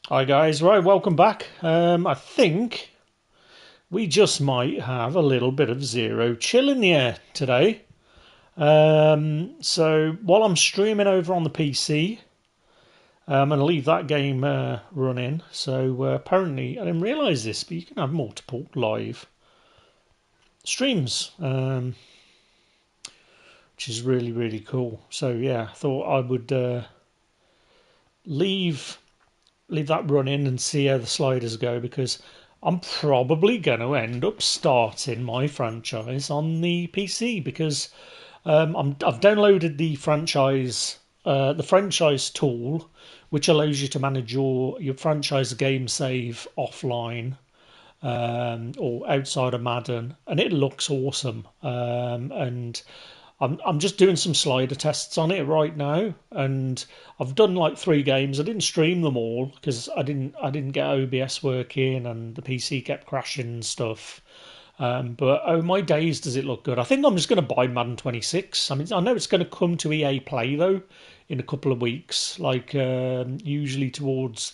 Hi guys, right, welcome back. I think we just might have a little bit of zero chill in the air today. So while I'm streaming over on the PC, I'm going to leave that game running. So apparently, I didn't realise this, but you can have multiple live streams, which is really cool. So yeah, I thought I would leave that running and see how the sliders go, because I'm probably going to end up starting my franchise on the PC because I've downloaded the franchise tool, which allows you to manage your franchise game save offline or outside of Madden, and it looks awesome. And I'm just doing some slider tests on it right now, and I've done like 3 games. I didn't stream them all because I didn't get OBS working, and the PC kept crashing and stuff. But oh my days, does it look good? I think I'm just going to buy Madden 26. I mean, I know it's going to come to EA Play though in a couple of weeks, like usually towards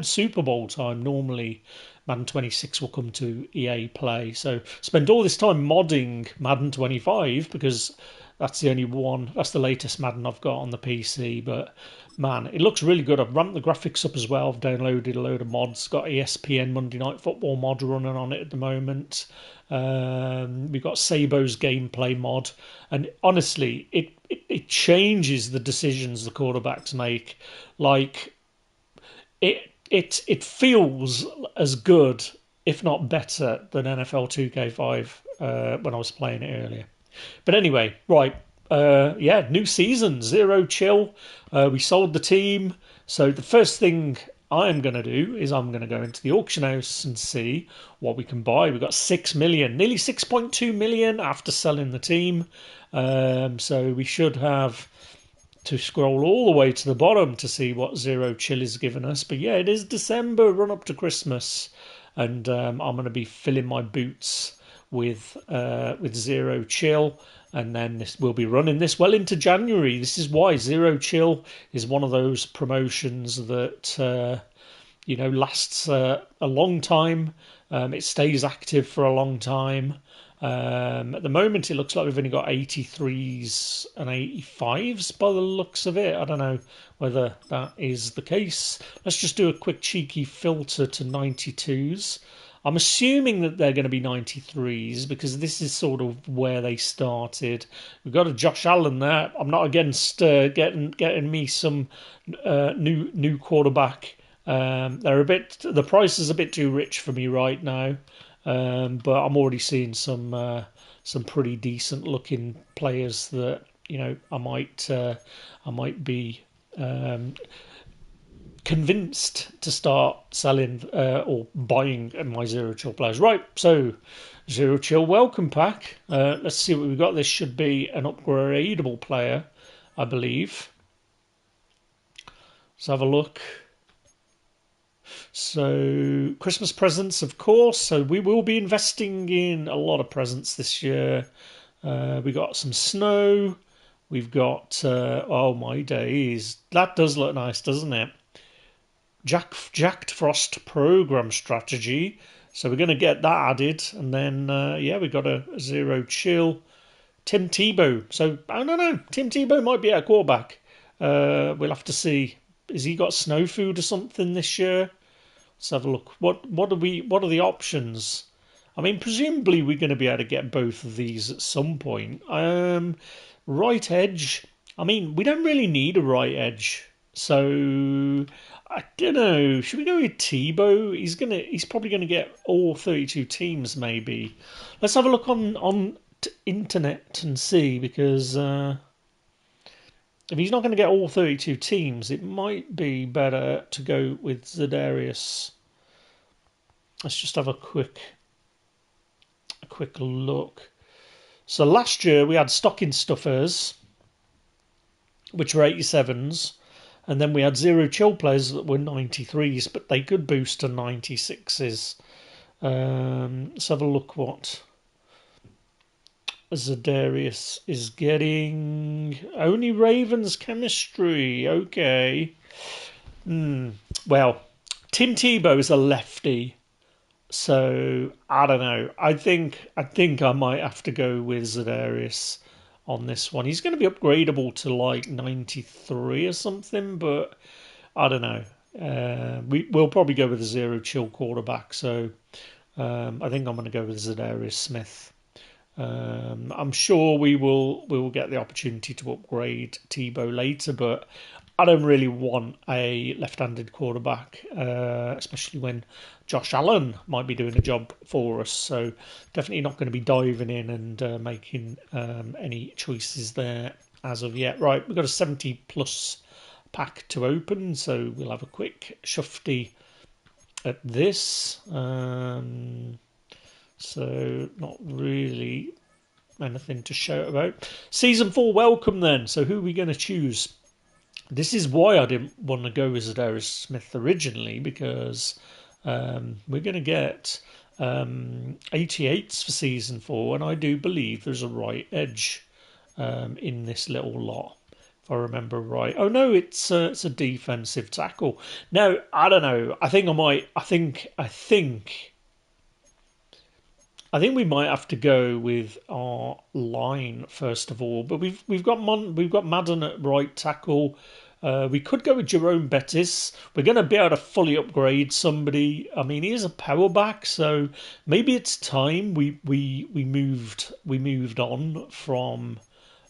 Super Bowl time. Normally, Madden 26 will come to EA Play. So spend all this time modding Madden 25 because that's the only one. That's the latest Madden I've got on the PC. But man, it looks really good. I've ramped the graphics up as well. I've downloaded a load of mods. Got ESPN Monday Night Football mod running on it at the moment. We've got Sabo's gameplay mod, and honestly, it changes the decisions the quarterbacks make. Like it feels as good, if not better, than NFL 2K5 when I was playing it earlier. But anyway, right. Yeah, new season, zero chill. We sold the team. So the first thing I'm going to do is I'm going to go into the auction house and see what we can buy. We've got 6 million, nearly 6.2 million after selling the team. So we should have to scroll all the way to the bottom to see what zero chill is giving us. But yeah, it is December, run up to Christmas, and I'm going to be filling my boots with zero chill, and then we'll be running this well into January. This is why zero chill is one of those promotions that lasts a long time. It stays active for a long time. At the moment, it looks like we've only got 83s and 85s by the looks of it. I don't know whether that is the case. Let's just do a quick cheeky filter to 92s. I'm assuming that they're going to be 93s because this is sort of where they started. We've got a Josh Allen there. I'm not against getting me some new quarterback. The price is a bit too rich for me right now, but I'm already seeing some pretty decent looking players that I might be convinced to start selling or buying my zero chill players. Right, so zero chill welcome pack. Let's see what we've got. This should be an upgradable player, I believe. Let's have a look. So Christmas presents, of course. So we will be investing in a lot of presents this year. We got some snow. We've got oh my days, that does look nice, doesn't it? Jacked Frost program strategy. So we're going to get that added, and then we've got a zero chill. Tim Tebow. So I don't know. Tim Tebow might be our quarterback. We'll have to see. Has he got snow food or something this year? Let's have a look. What are the options? I mean, presumably we're going to be able to get both of these at some point. Right edge. I mean, we don't really need a right edge, so I don't know. Should we go with Tebow? He's probably gonna get all 32 teams. Maybe. Let's have a look on internet and see, because if he's not going to get all 32 teams, it might be better to go with Zedarius. Let's just have a quick look. So last year we had stocking stuffers, which were 87s, and then we had zero chill players that were 93s, but they could boost to 96s. Let's have a look what Zedarius is getting. Only Ravens chemistry. Okay. Well, Tim Tebow is a lefty, so I don't know. I think I might have to go with Zedarius on this one. He's going to be upgradable to like 93 or something, but I don't know. We'll probably go with a zero chill quarterback, so I think I'm going to go with Zedarius Smith. I'm sure we will get the opportunity to upgrade Tebow later, but I don't really want a left-handed quarterback, especially when Josh Allen might be doing a job for us. So definitely not going to be diving in and making any choices there as of yet. Right, we've got a 70 plus pack to open, so we'll have a quick shufty at this. So not really anything to shout about. Season 4 welcome then. So who are we going to choose? This is why I didn't want to go with Zadarius Smith originally, because we're going to get 88s for Season 4, and I do believe there's a right edge in this little lot, if I remember right. Oh no, it's a defensive tackle. Now, I don't know. I think I might. I think we might have to go with our line first of all, but we've got Madden at right tackle. We could go with Jerome Bettis. We're going to be able to fully upgrade somebody. I mean, he is a power back, so maybe it's time we moved on from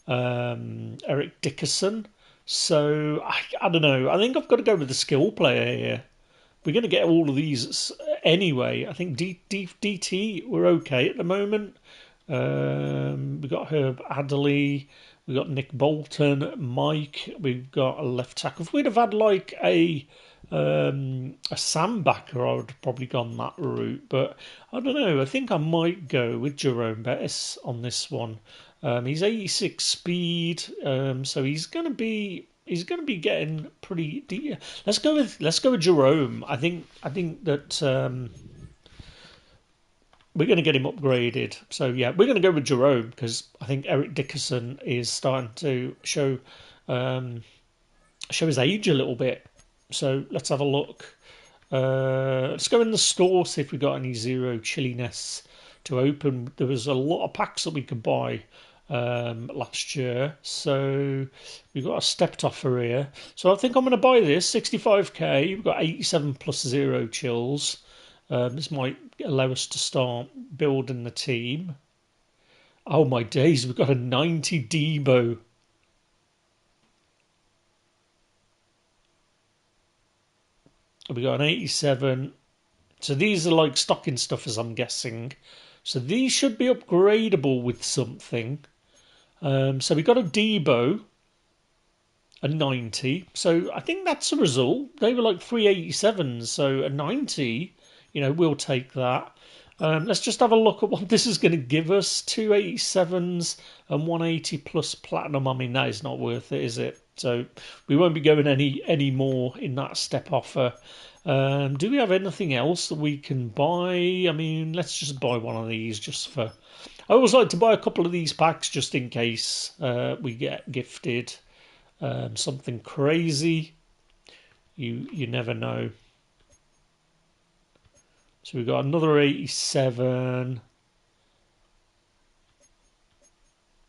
Eric Dickerson. So I don't know. I think I've got to go with the skill player here. We're going to get all of these anyway. I think DT, we're okay at the moment. We've got Herb Adderley. We've got Nick Bolton, Mike. We've got a left tackle. If we'd have had like a Sam backer, I would have probably gone that route. But I don't know. I think I might go with Jerome Bettis on this one. He's 86 speed, so he's going to be getting pretty deep. Let's go with Jerome. I think that we're going to get him upgraded. So yeah, we're going to go with Jerome because I think Eric Dickerson is starting to show his age a little bit. So let's have a look. Let's go in the store, see if we got any zero chilliness to open. There was a lot of packs that we could buy last year, so we've got a stepped offer here. So I think I'm going to buy this 65k. We've got 87 plus zero chills. This might allow us to start building the team. Oh my days, we've got a 90 Debo. We got an 87. So these are like stocking stuffers, I'm guessing. So these should be upgradable with something. So we got a Debo, a 90. So I think that's a result. They were like 387s, so a 90, we'll take that. Let's just have a look at what this is going to give us. 287s and 180 plus platinum. I mean, that is not worth it, is it? So we won't be going any more in that step offer. Do we have anything else that we can buy? I mean, let's just buy one of these just for... I always like to buy a couple of these packs just in case we get gifted something crazy. You never know. So we've got another 87.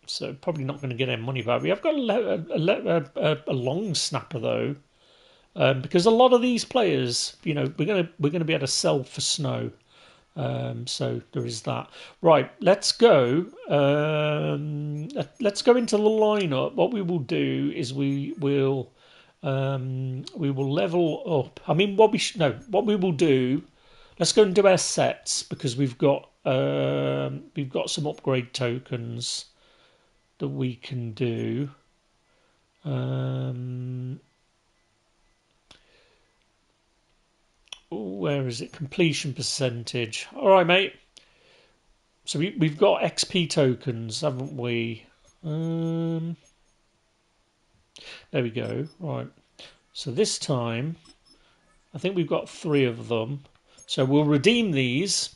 So probably not going to get any money back. We have got a long snapper though, because a lot of these players, we're going to be able to sell for snow. So there is that. Right, let's go. Let's go into the lineup. What we will do is we will level up. I mean, what we will do. Let's go and do our sets because we've got some upgrade tokens that we can do. Where is it? Completion percentage. All right, mate. So we've got XP tokens, haven't we? There we go. Right. So this time, I think we've got 3 of them. So we'll redeem these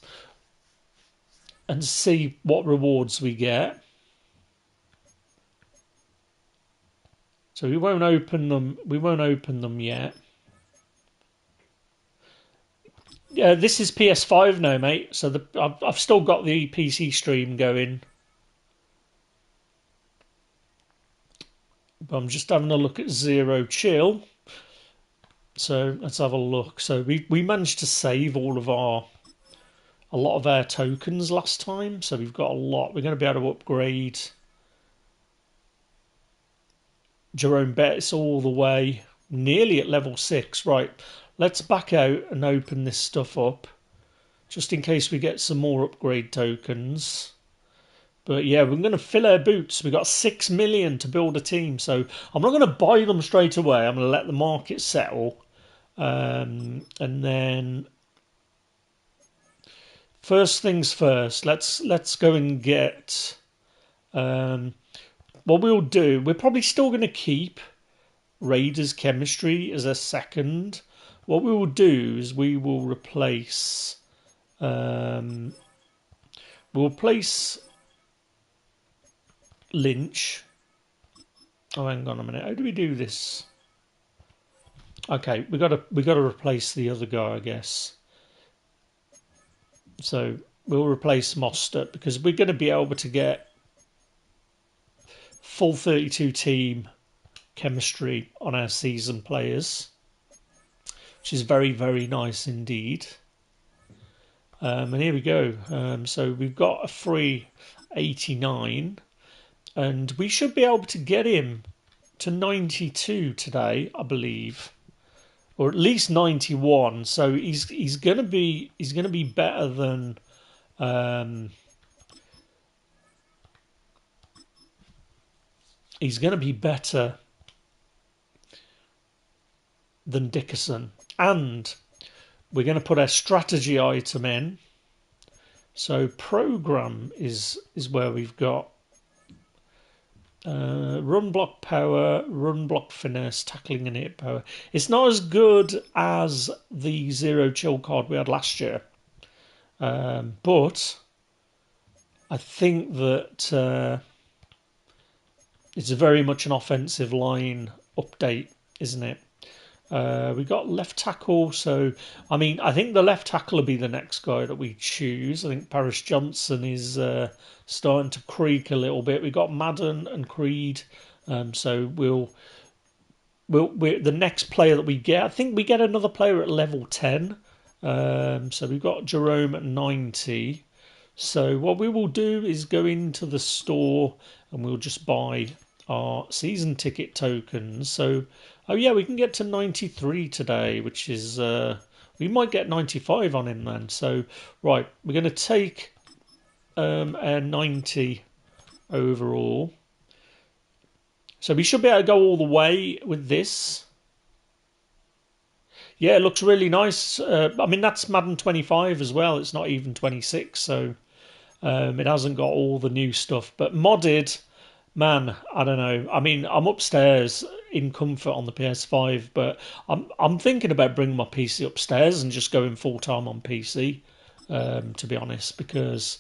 and see what rewards we get. So we won't open them. We won't open them yet. Yeah, this is PS5 now, mate. So I've still got the PC stream going, but I'm just having a look at Zero Chill. So let's have a look. So we managed to save a lot of our tokens last time. So we've got a lot. We're going to be able to upgrade Jerome Bettis all the way, nearly at level 6. Right, let's back out and open this stuff up, just in case we get some more upgrade tokens. But yeah, we're going to fill our boots. We've got 6 million to build a team, so I'm not going to buy them straight away. I'm going to let the market settle. And then first things first, let's go and get what we'll do. We're probably still going to keep Raiders Chemistry as a second. What we will do is we will replace we'll place Lynch. Oh, hang on a minute. How do we do this? Okay, we got to replace the other guy, I guess. So we'll replace Mostert because we're going to be able to get full 32 team chemistry on our season players, which is very, very nice indeed. And here we go. So we've got a free 89, and we should be able to get him to 92 today, I believe, or at least 91. So he's going to be better than he's going to be better than Dickerson. And we're going to put our strategy item in. So program is where we've got run block power, run block finesse, tackling and hit power. It's not as good as the Zero Chill card we had last year. But I think that it's very much an offensive line update, isn't it? We got left tackle, so I mean, I think the left tackle will be the next guy that we choose. I think Paris Johnson is starting to creak a little bit. We got Madden and Creed, so we'll the next player that we get. I think we get another player at level 10. So we've got Jerome at 90. So what we will do is go into the store and we'll just buy our season ticket tokens. So, oh yeah, we can get to 93 today, which is, we might get 95 on him then. So, right, we're going to take our 90 overall. So we should be able to go all the way with this. Yeah, it looks really nice. I mean, that's Madden 25 as well. It's not even 26, so it hasn't got all the new stuff. But modded, man, I don't know. I mean, I'm upstairs in comfort on the PS5, but I'm thinking about bringing my PC upstairs and just going full time on PC, to be honest, because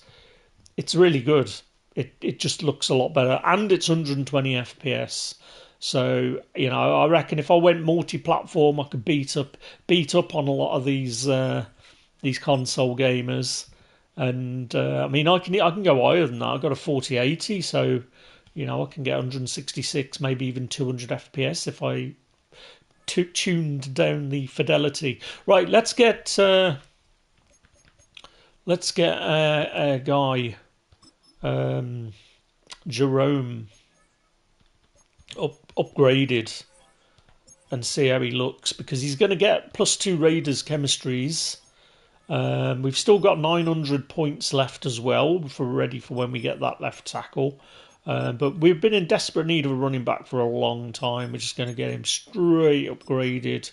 it's really good. It just looks a lot better, and it's 120 FPS. So I reckon if I went multi-platform, I could beat up on a lot of these console gamers. And I mean, I can go higher than that. I've got a 4080, so I can get 166, maybe even 200 FPS if I tuned down the fidelity. Right, let's get a guy, Jerome, upgraded and see how he looks, because he's going to get +2 Raiders chemistries. We've still got 900 points left as well for ready for when we get that left tackle. But we've been in desperate need of a running back for a long time. We're just going to get him straight upgraded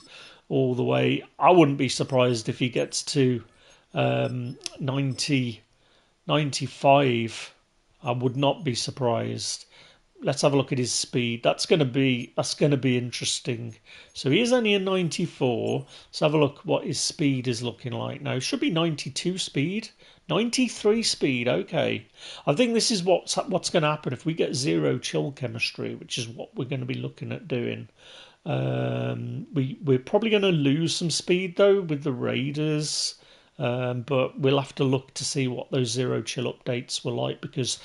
all the way. I wouldn't be surprised if he gets to 90, 95. I would not be surprised. Let's have a look at his speed. That's going to be interesting. So he is only a 94. Let's have a look what his speed is looking like now. Should be 92 speed, 93 speed. Okay, I think this is what's going to happen if we get Zero Chill chemistry, which is what we're going to be looking at doing. We're probably going to lose some speed though with the Raiders. But we'll have to look to see what those zero chill updates were like, because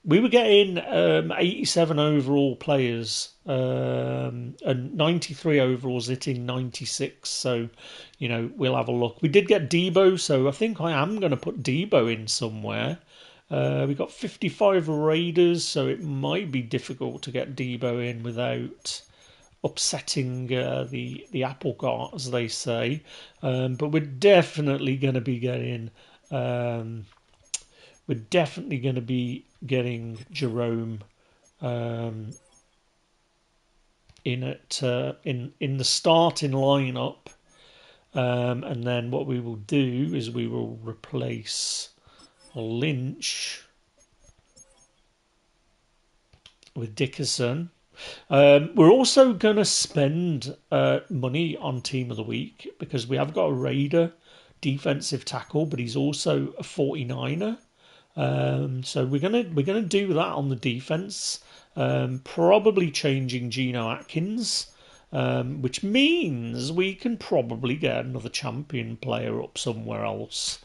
we were getting 87 overall players and 93 overalls hitting 96. So, we'll have a look. We did get Debo, so I think I am going to put Debo in somewhere. We got 55 Raiders, so it might be difficult to get Debo in without upsetting the apple cart, as they say. But we're definitely going to be getting. We're definitely going to be getting Jerome in the starting lineup, and then what we will do is we will replace Lynch with Dickerson. We're also going to spend money on Team of the Week, because we have got a Raider defensive tackle, but he's also a 49er. So we're gonna do that on the defense. Probably changing Geno Atkins, which means we can probably get another champion player up somewhere else.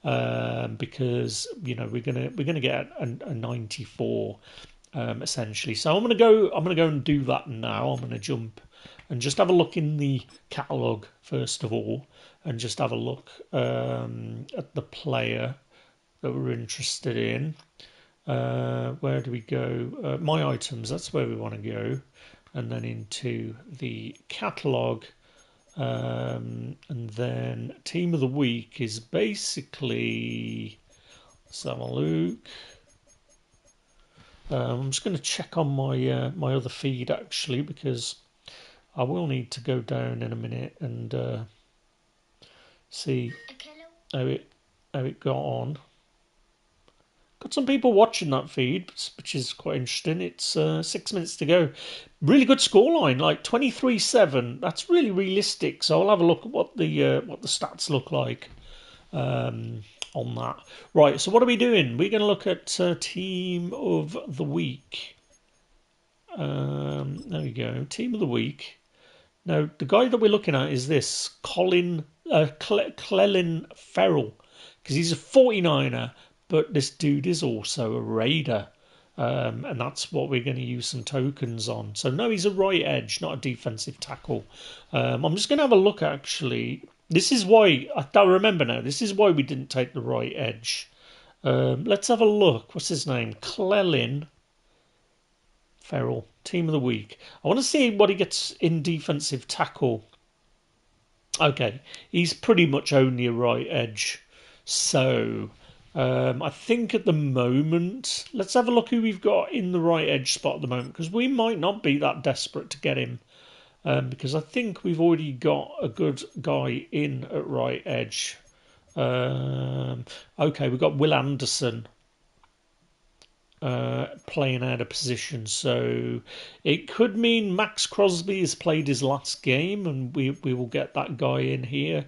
Because we're gonna get a 94 essentially. So I'm gonna go and do that now. I'm gonna jump and just have a look in the catalogue first of all, and just have a look at the player that we're interested in. Where do we go? My items, that's where we want to go. And then into the catalogue. And then team of the week is basically... Let's have a look. I'm just going to check on my my other feed, actually, because I will need to go down in a minute and see how it got on. Got some people watching that feed, which is quite interesting. It's 6 minutes to go. Really good scoreline, like 23-7. That's really realistic. So I'll have a look at what the stats look like on that. Right. So what are we doing? We're going to look at team of the week. There we go. Team of the week. Now the guy that we're looking at is this Clelin Ferrell, because he's a 49er. But this dude is also a Raider, and that's what we're going to use some tokens on. So no, he's a right edge, not a defensive tackle. I'm just going to have a look, actually. This is why, I remember now, this is why we didn't take the right edge. Let's have a look. What's his name? Clelin Ferrell, team of the week. I want to see what he gets in defensive tackle. Okay, he's pretty much only a right edge. So... I think at the moment, let's have a look who we've got in the right edge spot at the moment, because we might not be that desperate to get him, because I think we've already got a good guy in at right edge. Okay, we've got Will Anderson playing out of position, so it could mean Max Crosby has played his last game, and we will get that guy in here.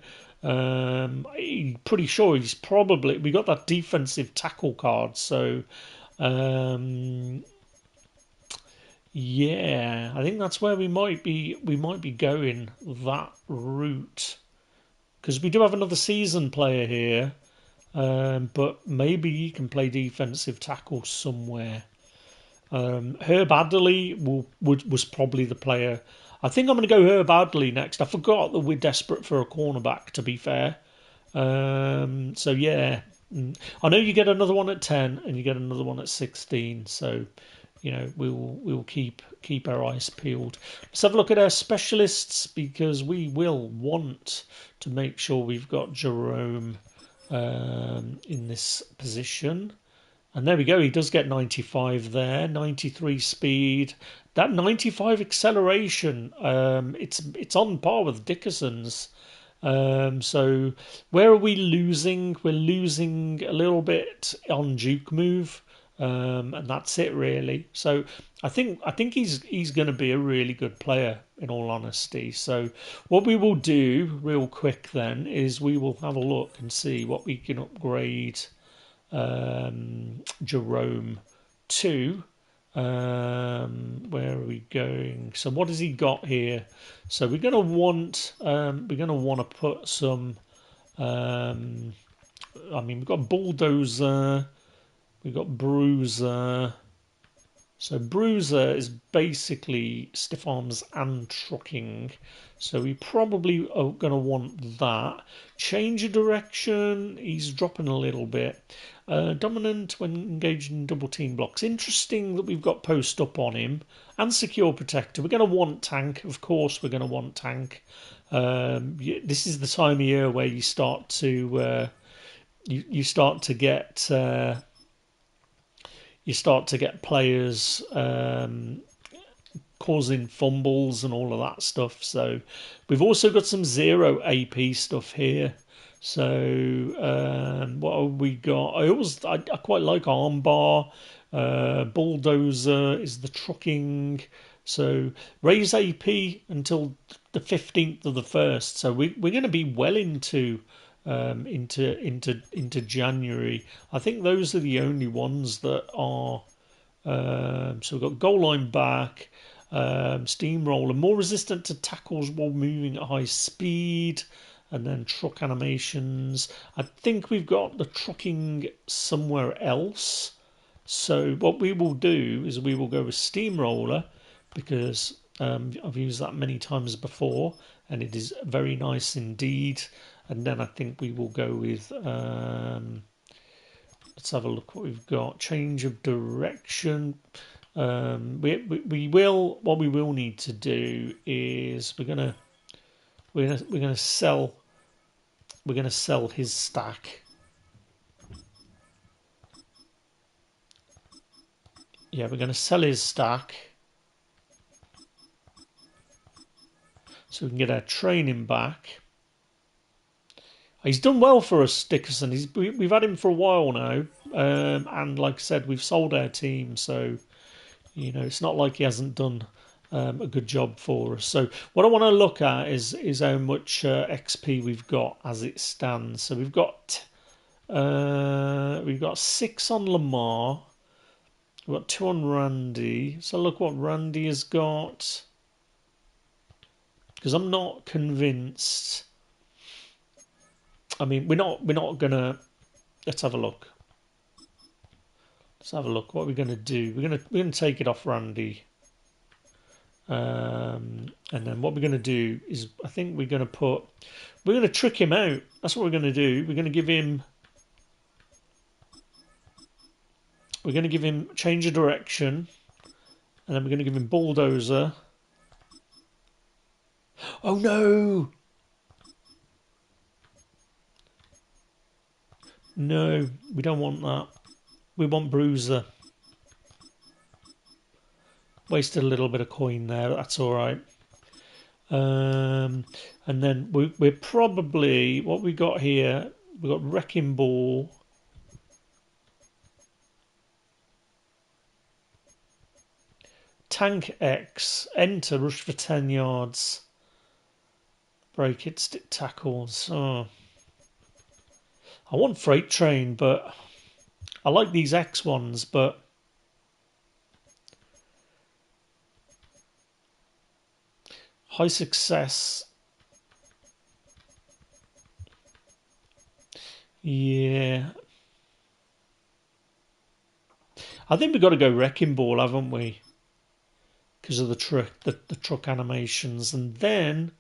Pretty sure he's probably, we got that defensive tackle card, so yeah, I think that's where we might be going that route, because we do have another season player here, but maybe he can play defensive tackle somewhere. Herb Adderley was probably the player. I think I'm going to go Herb Adderley next. I forgot that we're desperate for a cornerback, to be fair. So yeah, I know you get another one at 10 and you get another one at 16. So we'll keep our eyes peeled. Let's have a look at our specialists, because we will want to make sure we've got Jerome in this position. And there we go. He does get 95 there, 93 speed, that 95 acceleration. It's on par with Dickerson's. So where are we losing? We're losing a little bit on juke move, and that's it really. So I think he's going to be a really good player, in all honesty. So what we will do real quick then is we will have a look and see what we can upgrade Jerome to. Where are we going? So what has he got here? So we're going to want to put some I mean, we've got Bulldozer, we've got Bruiser. So Bruiser is basically stiff arms and trucking. So we probably are going to want that. Change of direction, he's dropping a little bit. Dominant when engaged in double team blocks. Interesting that we've got post up on him. And secure protector. We're going to want tank. Of course we're going to want tank. This is the time of year where you start to you start to get players causing fumbles and all of that stuff. So we've also got some 0 AP stuff here. So what have we got? I quite like armbar. Bulldozer is the trucking. So raise AP until the 15th of the 1st. So we're going to be well into January. I think those are the only ones that are. So we've got goal line back, steamroller, more resistant to tackles while moving at high speed, and then truck animations. I think we've got the trucking somewhere else. So what we will do is we will go with steamroller because I've used that many times before and it is very nice indeed. And then I think we will go with let's have a look what we've got. Change of direction. We will. What we will need to do is we're gonna sell his stack. Yeah, we're going to sell his stack so we can get our training back. He's done well for us, Dickerson. We've had him for a while now, and like I said, we've sold our team, so you know it's not like he hasn't done a good job for us. So what I want to look at is how much XP we've got as it stands. So we've got 6 on Lamar. We've got 2 on Randy. So look what Randy has got. Because I'm not convinced. I mean, we're not gonna. Let's have a look. Let's have a look. What we're gonna do? We're gonna take it off Randy. And then what we're gonna do is, I think we're gonna trick him out. That's what we're gonna do. We're gonna give him change of direction, and then we're going to give him bulldozer. Oh no! No, we don't want that. We want bruiser. Wasted a little bit of coin there, but that's all right. And then we're probably, what we got here, we got wrecking ball. Tank X, enter, rush for 10 yards. Break it, stick tackles. Oh. I want freight train, but I like these X ones, but high success. Yeah. I think we've got to go wrecking ball, haven't we? Because of the truck animations, and then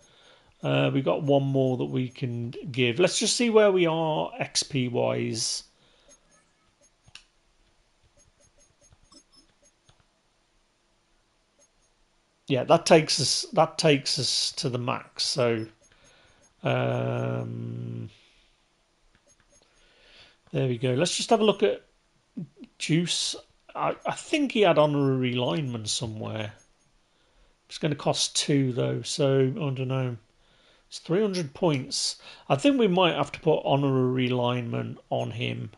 we got one more that we can give. Let's just see where we are XP wise. Yeah, that takes us to the max. So there we go. Let's just have a look at Juice. I think he had honorary lineman somewhere. It's going to cost 2 though, so I don't know. It's 300 points. I think we might have to put honorary lineman on him.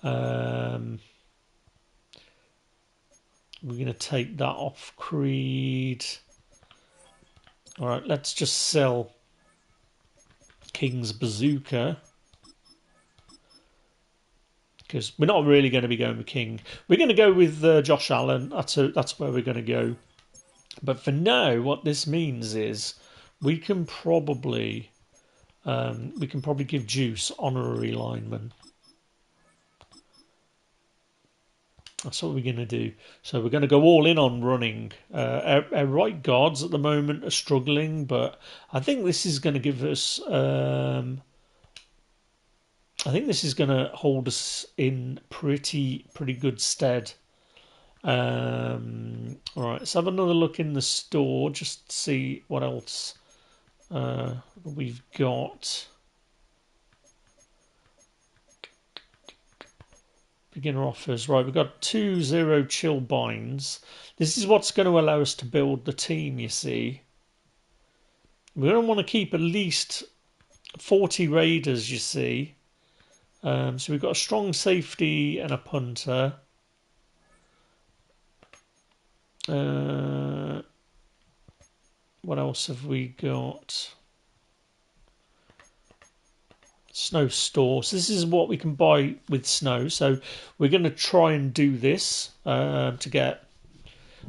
We're going to take that off Creed. All right, let's just sell King's Bazooka. Because we're not really going to be going with King. We're going to go with Josh Allen. That's where we're going to go. But for now, what this means is we can probably We can probably give Juice honorary lineman. That's what we're going to do. So we're going to go all in on running. Our right guards at the moment are struggling, but I think this is going to give us... I think this is going to hold us in pretty good stead. All right, let's have another look in the store just to see what else we've got. Beginner offers. Right, we've got 2 0 chill binds. This is what's going to allow us to build the team, you see. We're going to want to keep at least 40 raiders, you see. So we've got a strong safety and a punter. What else have we got? Snow store. So this is what we can buy with snow. So we're going to try and do this to get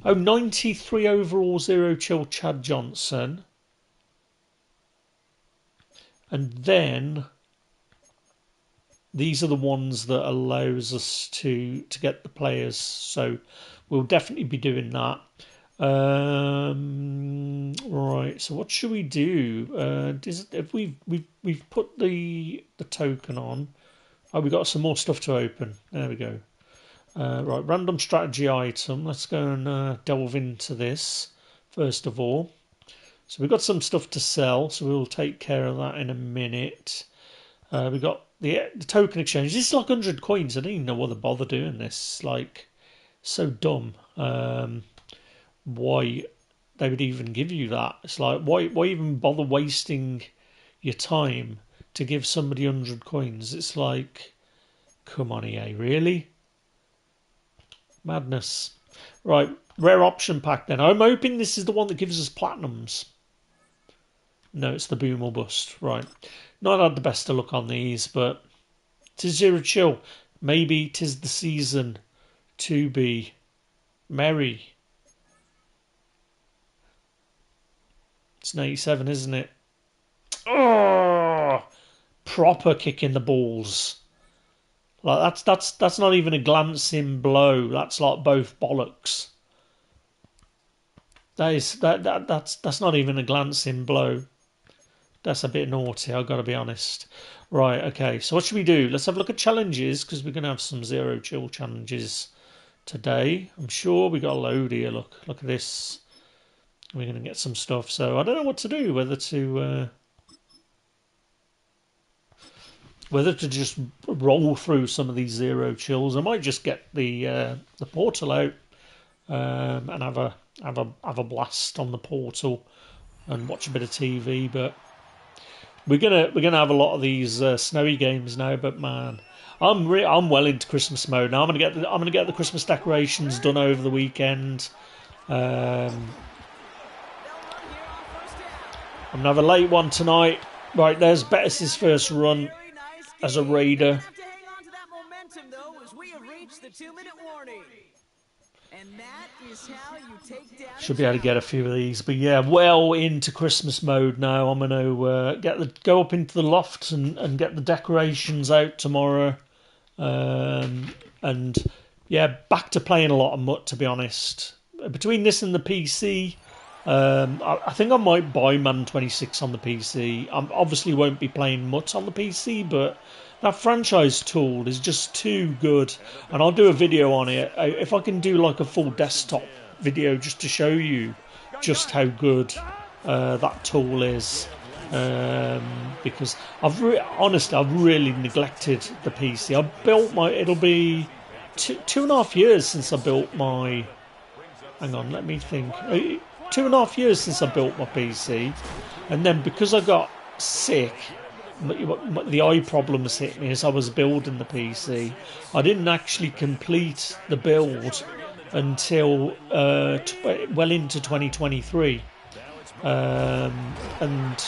93 overall 0 chill Chad Johnson. And then these are the ones that allows us to get the players. So we'll definitely be doing that. Right, so what should we do? If we've put the token on. Oh, we got some more stuff to open. There we go. Right, random strategy item. Let's go and delve into this first of all. So we've got some stuff to sell, so we'll take care of that in a minute. We got the token exchange. This is like 100 coins. I don't even know why they bother doing this. Like, so dumb. Why they would even give you that? It's like, why even bother wasting your time to give somebody 100 coins? It's like, come on, EA, really? Madness. Right, rare option pack then. I'm hoping this is the one that gives us platinums. No, it's the boom or bust. Right. Not had the best of luck on these, but 'tis 0 chill. Maybe 'tis the season to be merry. It's an 87, isn't it? Oh, proper kick in the balls. Like that's not even a glancing blow. That's like both bollocks. That's not even a glancing blow. That's a bit naughty, I've got to be honest. Right, okay, so what should we do? Let's have a look at challenges, because we're going to have some 0 chill challenges today. I'm sure we got a load here. Look at this. We're going to get some stuff. So I don't know what to do, whether to just roll through some of these 0 chills. I might just get the portal out and have a blast on the portal and watch a bit of TV. But we're gonna have a lot of these snowy games now. But man, I'm well into Christmas mode now. I'm gonna get the Christmas decorations done over the weekend. I'm going to have a late one tonight. Right, there's Bettis' first run as a Raider. Should be able to get a few of these. But yeah, well into Christmas mode now. I'm going to go up into the loft and get the decorations out tomorrow. And yeah, back to playing a lot of MUT, to be honest. Between this and the PC... I think I might buy Madden 26 on the PC. I obviously won't be playing MUT on the PC, but that franchise tool is just too good. And I'll do a video on it. If I can do like a full desktop video just to show you just how good that tool is. Because I've really neglected the PC. It'll be 2.5 years since I built my... Hang on, let me think. 2.5 years since I built my PC, and then because I got sick, the eye problems hit me as I was building the PC. I didn't actually complete the build until well into 2023, and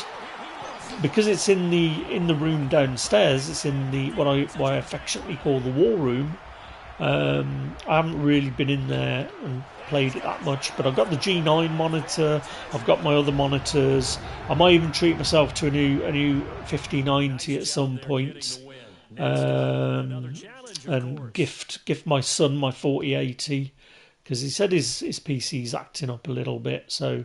because it's in the room downstairs, it's in the what I affectionately call the war room. I haven't really been in there and played it that much, but I've got the G9 monitor. I've got my other monitors. I might even treat myself to a new 5090 at some point, and gift my son my 4080 because he said his PC's acting up a little bit. So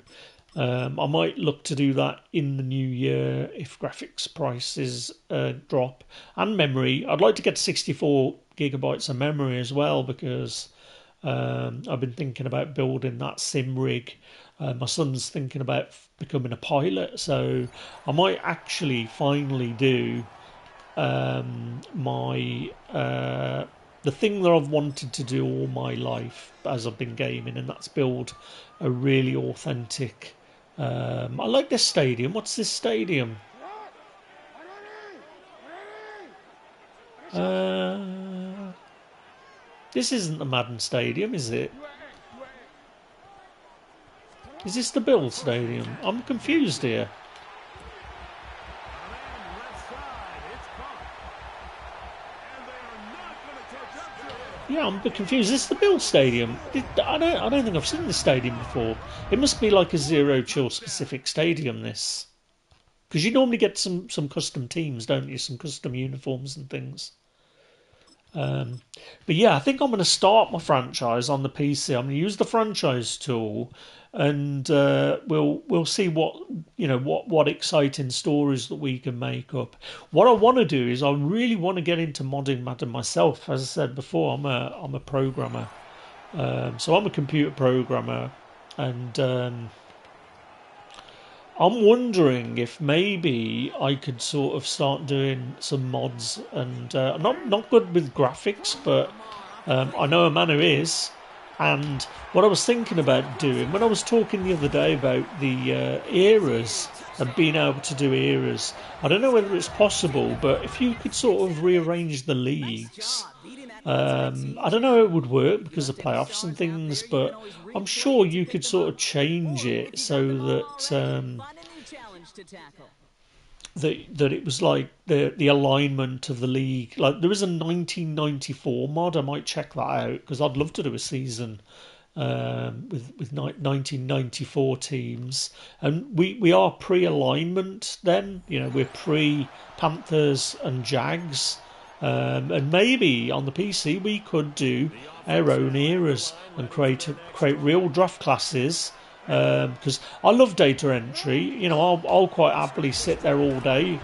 I might look to do that in the new year if graphics prices drop. And memory, I'd like to get 64 gigabytes of memory as well because I've been thinking about building that sim rig. My son's thinking about becoming a pilot, so I might actually finally do my the thing that I've wanted to do all my life as I've been gaming, and that's build a really authentic. I like this stadium. What's this stadium? This isn't the Madden Stadium, is it? Is this the Bill Stadium? I'm confused here. Yeah, I'm a bit confused. Is this the Bill Stadium? I don't think I've seen this stadium before. It must be like a Zero Chill specific stadium, this. Because you normally get some custom teams, don't you? Some custom uniforms and things. But yeah, I think I'm going to start my franchise on the PC. I'm going to use the franchise tool, and we'll see what exciting stories that we can make up. What I want to do is I really want to get into modding Madden myself. As I said before, I'm a programmer, so I'm a computer programmer, and I'm wondering if maybe I could sort of start doing some mods, and I'm not good with graphics, but I know a man who is. And what I was thinking about doing when I was talking the other day about the eras and being able to do eras, I don't know whether it's possible, but if you could sort of rearrange the leagues. I don't know how it would work because of playoffs and things, but I'm sure you could sort of change it so that it was like the alignment of the league. Like there is a 1994 mod. I might check that out because I'd love to do a season with 1994 teams, and we are pre-alignment. Then we're pre Panthers and Jags. And maybe on the PC we could do our own eras and create real draft classes. Because I love data entry, I'll quite happily sit there all day,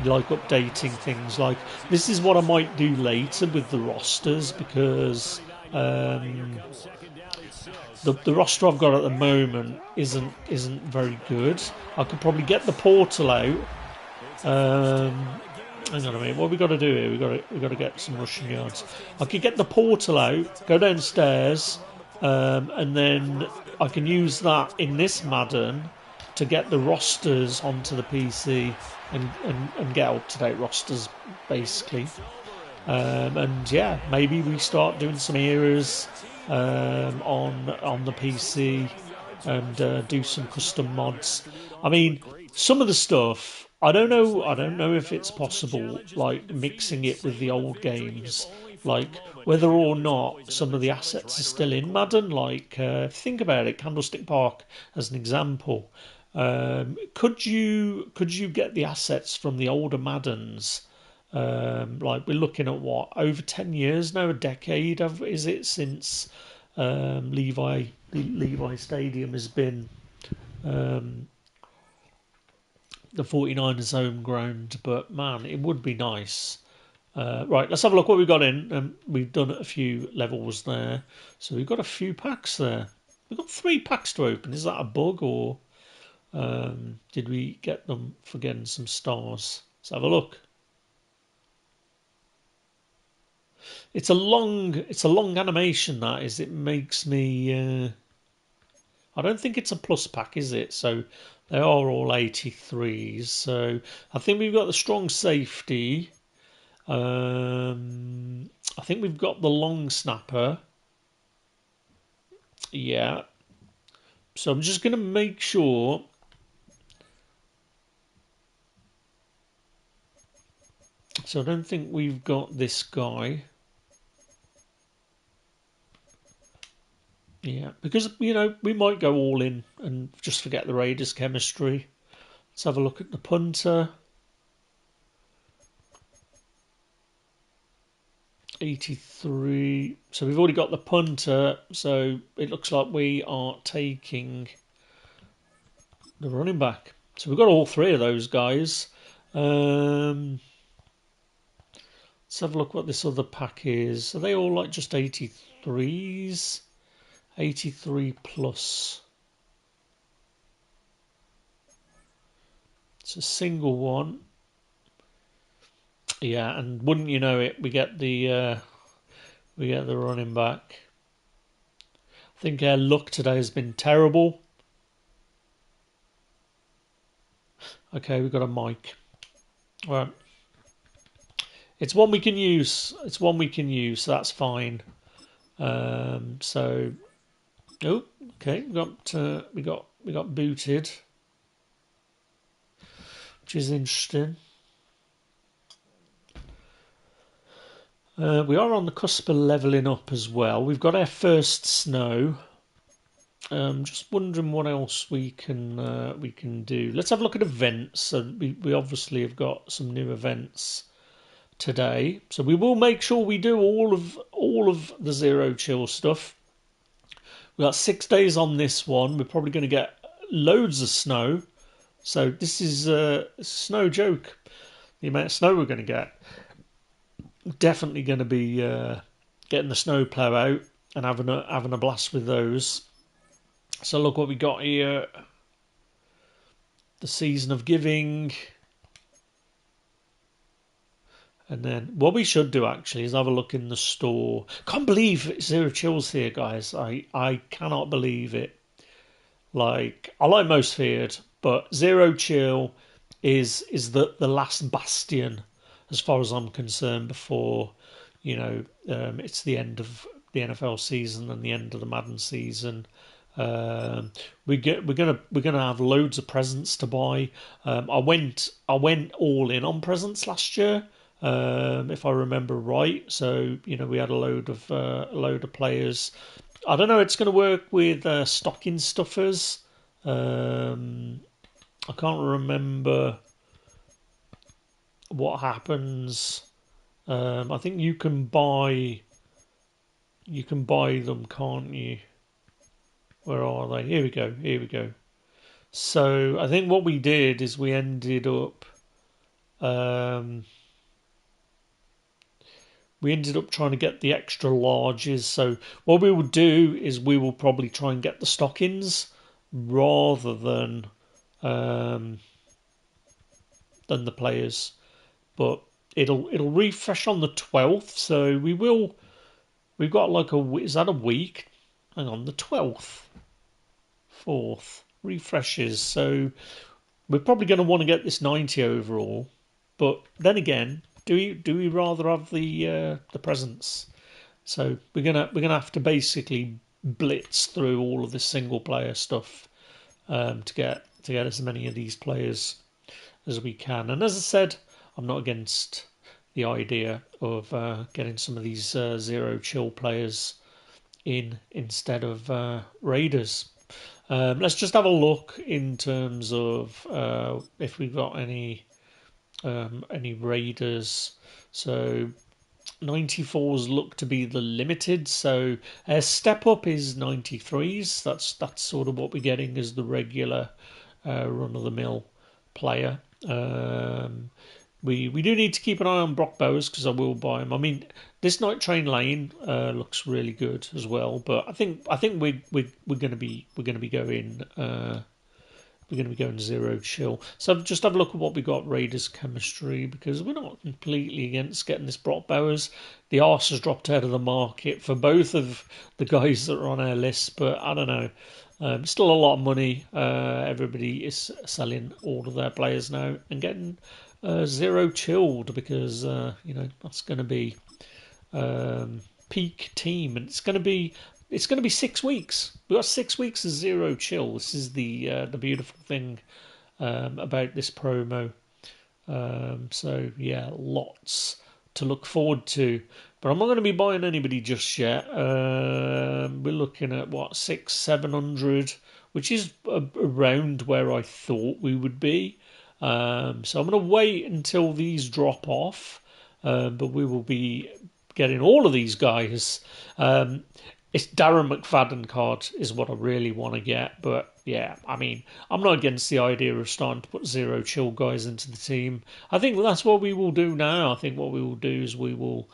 like updating things. Like this is what I might do later with the rosters because the roster I've got at the moment isn't very good. I could probably get the portal out. Hang on a minute. What have we got to do here? We got to get some rushing yards. I could get the portal out, go downstairs, and then I can use that in this Madden to get the rosters onto the PC and get up to date rosters basically. And yeah, maybe we start doing some eras on the PC and do some custom mods. I mean, some of the stuff I don't know. I don't know if it's possible, like mixing it with the old games, like whether or not some of the assets are still in Madden. Like, think about it, Candlestick Park as an example. Could you get the assets from the older Maddens? Like we're looking at what, over 10 years now, a decade is it since Levi Stadium has been the 49ers home ground, but man, it would be nice. Right, let's have a look what we've got in. We've done a few levels there, so we've got a few packs there. We've got 3 packs to open. Is that a bug, or did we get them for getting some stars? Let's have a look. It's a long animation, that is. It makes me. I don't think it's a plus pack, is it? So they are all 83s. So I think we've got the strong safety. I think we've got the long snapper. Yeah. So I'm just going to make sure. So I don't think we've got this guy. Yeah, because we might go all in and just forget the Raiders chemistry. Let's have a look at the punter. 83. So we've already got the punter. So it looks like we are taking the running back. So we've got all three of those guys. Let's have a look what this other pack is. Are they all like just 83s? 83 plus. It's a single one. Yeah, and wouldn't you know it, we get the running back. I think our luck today has been terrible. Okay, we've got a mic. Right. It's one we can use. It's one we can use, so that's fine. So, oh, okay, we got booted, which is interesting. We are on the cusp of leveling up as well. We've got our first snow. Just wondering what else we can do. Let's have a look at events. So we obviously have got some new events today. So we will make sure we do all of the zero chill stuff. We've got 6 days on this one. We're probably going to get loads of snow. So this is a snow joke. The amount of snow we're going to get. Definitely going to be getting the snowplow out and having a blast with those. So look what we got here. The season of giving. And then what we should do actually is have a look in the store. Can't believe Zero Chill's here, guys. I cannot believe it. Like, I like Most Feared, but Zero Chill is the last bastion as far as I'm concerned before, it's the end of the NFL season and the end of the Madden season. We're gonna have loads of presents to buy. I went all in on presents last year, if I remember right. So we had a load of players. I don't know. It's going to work with stocking stuffers. I can't remember what happens. I think you can buy them, can't you? Where are they? Here we go. Here we go. So I think what we did is we ended up trying to get the extra larges. So what we will do is we will probably try and get the stockings rather than the players. But it'll refresh on the 12th. So we've got like is that a week? Hang on, the 12th. 4th refreshes, so we're probably going to want to get this 90 overall. But then again, do we rather have the presents? So we're gonna have to basically blitz through all of this single player stuff to get as many of these players as we can. And as I said, I'm not against the idea of getting some of these zero chill players in instead of raiders. Let's just have a look in terms of if we've got any raiders. So 94s look to be the limited. So step up is 93s. That's sort of what we're getting as the regular run of the mill player. We do need to keep an eye on Brock Bowers because I will buy him. I mean, this Night Train Lane looks really good as well, but I think we're going to be going zero chill. So just have a look at what we got Raiders chemistry because we're not completely against getting this Brock Bowers. The arse has dropped out of the market for both of the guys that are on our list, but I don't know. Still a lot of money. Everybody is selling all of their players now and getting zero chilled because that's going to be peak team, and it's going to be 6 weeks. We've got 6 weeks of zero chill. This is the beautiful thing about this promo. So yeah, lots to look forward to. But I'm not going to be buying anybody just yet. We're looking at what 700, which is around where I thought we would be. So I'm going to wait until these drop off. But we will be getting all of these guys. It's Darren McFadden card is what I really want to get. But yeah, I mean, I'm not against the idea of starting to put zero chill guys into the team. I think that's what we will do now. I think what we will do is we will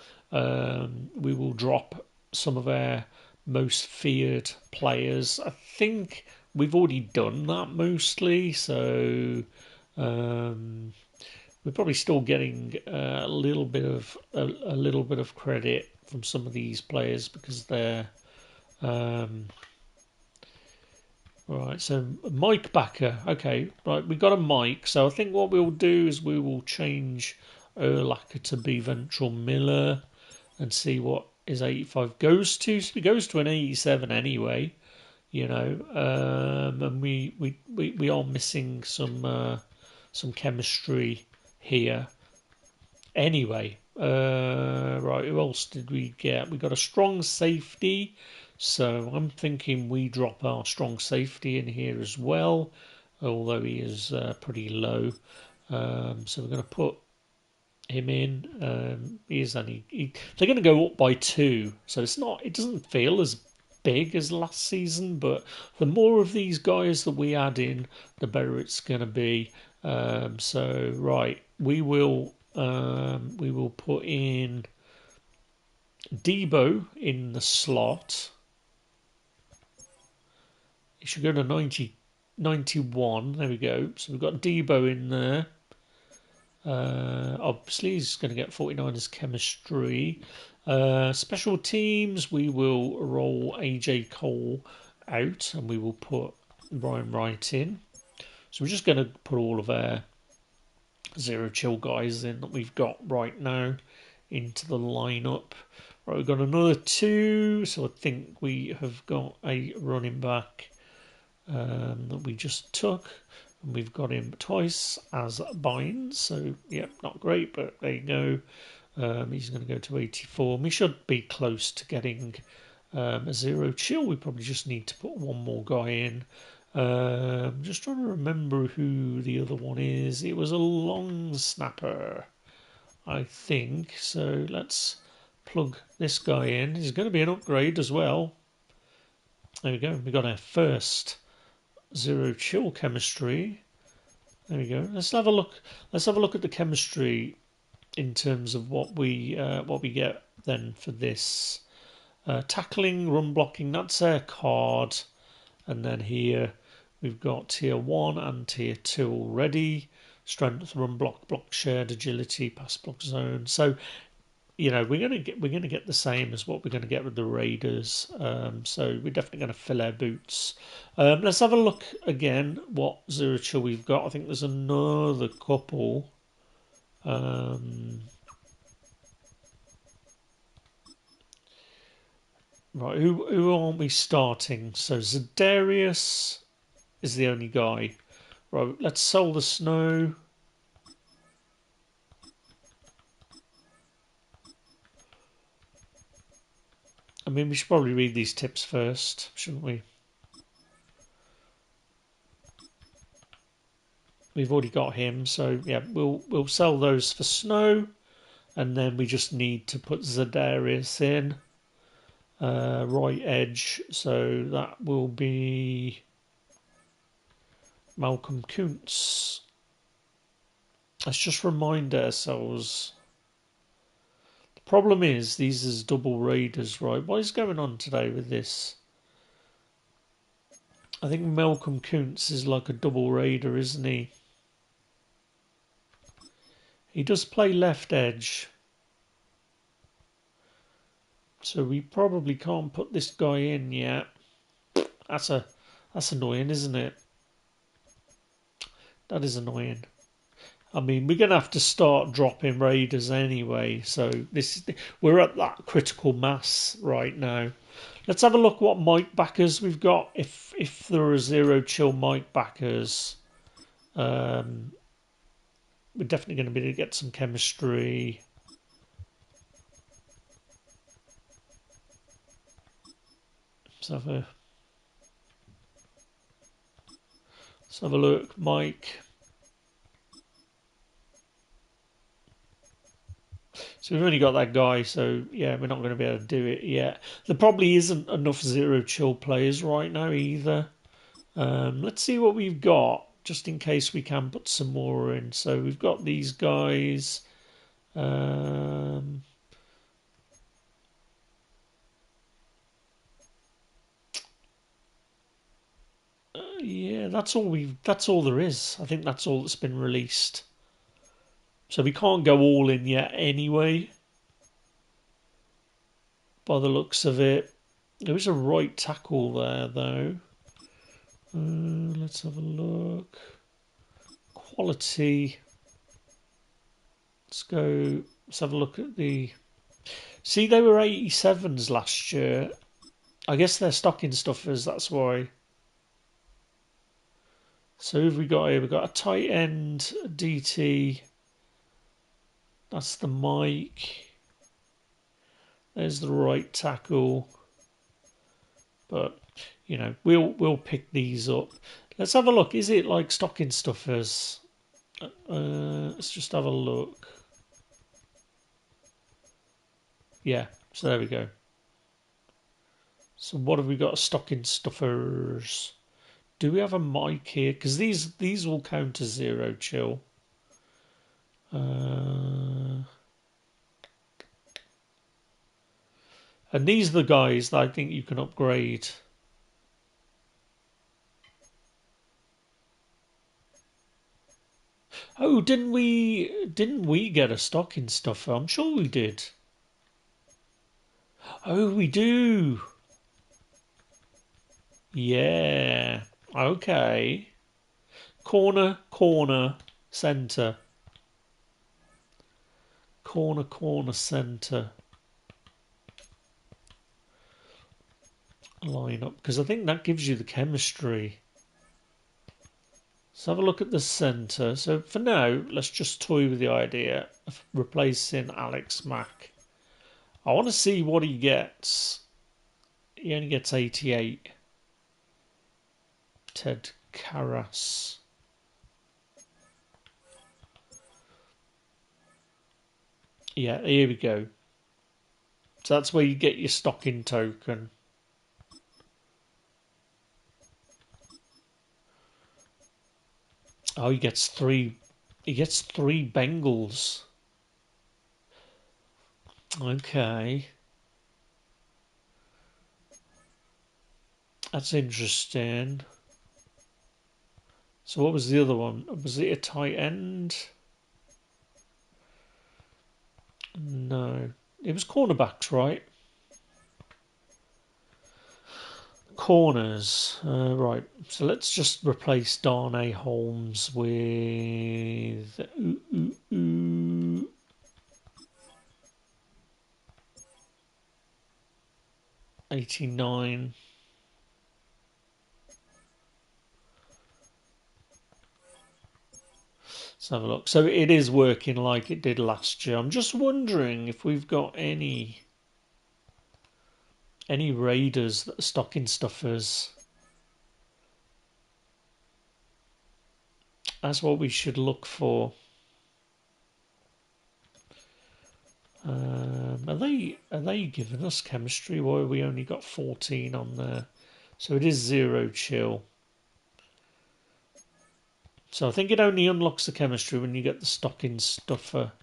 drop some of our most feared players. I think we've already done that mostly, so we're probably still getting a little bit of credit from some of these players because they're right. So Mike Backer, okay, right. We got a Mike. So I think what we'll do is we will change Urlacher to be Ventral Miller and see what his 85 goes to. So it goes to an 87 anyway, you know. And we are missing some chemistry here. Anyway, right, who else did we get? We got a strong safety, so I'm thinking we drop our strong safety in here as well, although he is pretty low. So we're going to put him in. They're going to go up by 2, so it doesn't feel as big as last season, but the more of these guys that we add in, the better it's going to be. So right, we will put in Debo in the slot. It should go to 90, 91. There we go. So we've got Debo in there. Obviously, he's going to get 49 as chemistry. Special teams, we will roll AJ Cole out and we will put Brian Wright in. So we're just going to put all of our zero chill guys in that we've got right now into the lineup. Right, we've got another 2, so I think we have got a running back that we just took, and we've got him twice as binds. So yeah, not great, but there you go. He's going to go to 84. We should be close to getting a zero chill. We probably just need to put one more guy in. I'm just trying to remember who the other one is. It was a long snapper, I think. So let's plug this guy in. He's going to be an upgrade as well. There we go. We got our first zero chill chemistry. There we go. Let's have a look. Let's have a look at the chemistry in terms of what we get then for this. Tackling, run blocking. That's our card, and then here we've got tier 1 and tier 2 already. Strength, run block, block shared, agility, pass block zone. So, you know, we're gonna get the same as what we're gonna get with the Raiders. So we're definitely gonna fill our boots. Let's have a look again what zero chill we've got. I think there's another couple. Right, who aren't we starting? So Zedarius is the only guy. Right, let's sell the snow. I mean, we should probably read these tips first, shouldn't we? We've already got him, so yeah, we'll sell those for snow, and then we just need to put Zedarius in. Right edge, so that will be Malcolm Kuntz. Let's just remind ourselves. The problem is these is double raiders, right? What is going on today with this? I think Malcolm Kuntz is like a double raider, isn't he? He does play left edge. So we probably can't put this guy in yet. That's annoying, isn't it? That is annoying. I mean, we're gonna have to start dropping raiders anyway. So we're at that critical mass right now. Let's have a look what Mike backers we've got. If there are zero chill Mike backers, we're definitely going to be able to get some chemistry. let's have a look, Mike. So we've only got that guy, so yeah, we're not going to be able to do it yet. There probably isn't enough zero chill players right now either. Let's see what we've got, just in case we can put some more in. So we've got these guys. Yeah, that's all we. That's all there is. I think that's all that's been released. So we can't go all in yet anyway. By the looks of it, there is a right tackle there though. Let's have a look. Quality. Let's go. Let's have a look at the. See, they were 87s last year. I guess they're stocking stuffers. That's why. So who have we got here? We've got a tight end DT. That's the Mike. There's the right tackle. But you know, we'll pick these up. Let's have a look. Is it like stocking stuffers? Let's just have a look. Yeah, so there we go. So what have we got? Stocking stuffers. Do we have a mic here? Because these will count as zero chill. And these are the guys that I think you can upgrade. Oh, didn't we get a stocking stuffer? I'm sure we did. Oh, we do. Yeah. Okay. Corner, centre. Corner, centre. Line up. Because I think that gives you the chemistry. Let's have a look at the centre. So for now, let's just toy with the idea of replacing Alex Mack. I want to see what he gets. He only gets 88. Ted Karras. Yeah, here we go. So that's where you get your stocking token. Oh, he gets three. He gets 3 Bengals. Okay. That's interesting. So what was the other one? Was it a tight end? No. It was cornerbacks, right? Corners. Right. So let's just replace Darnay Holmes with 89. Let's have a look. So it is working like it did last year. I'm just wondering if we've got any raiders that are stocking stuffers. That's what we should look for. Are they giving us chemistry? Why have we only got 14 on there? So it is zero chill. So I think it only unlocks the chemistry when you get the stocking stuffer.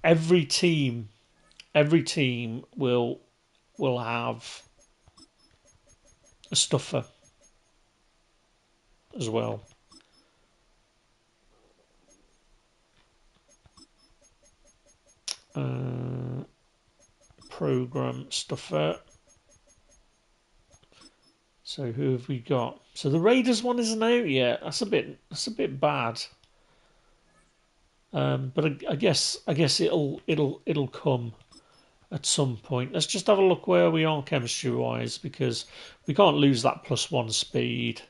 Every team will have a stuffer as well. Program stuffer. So who have we got? So the Raiders one isn't out yet. That's a bit bad. But I guess it'll come at some point. Let's just have a look where we are chemistry wise, because we can't lose that +1 speed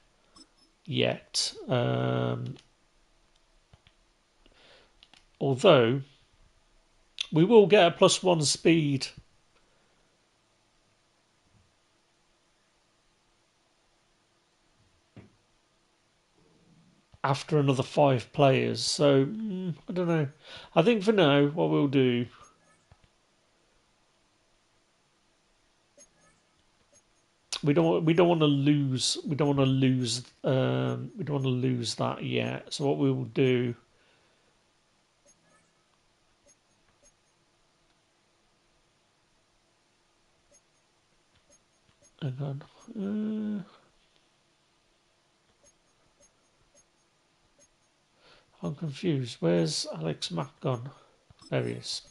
yet. Although we will get a +1 speed. after another 5 players. So I don't know. I think for now, what we'll do. We don't want to lose. We don't want to lose. We don't want to lose that yet. So what we will do. Hang on. I'm confused. Where's Alex Mack gone? There he is.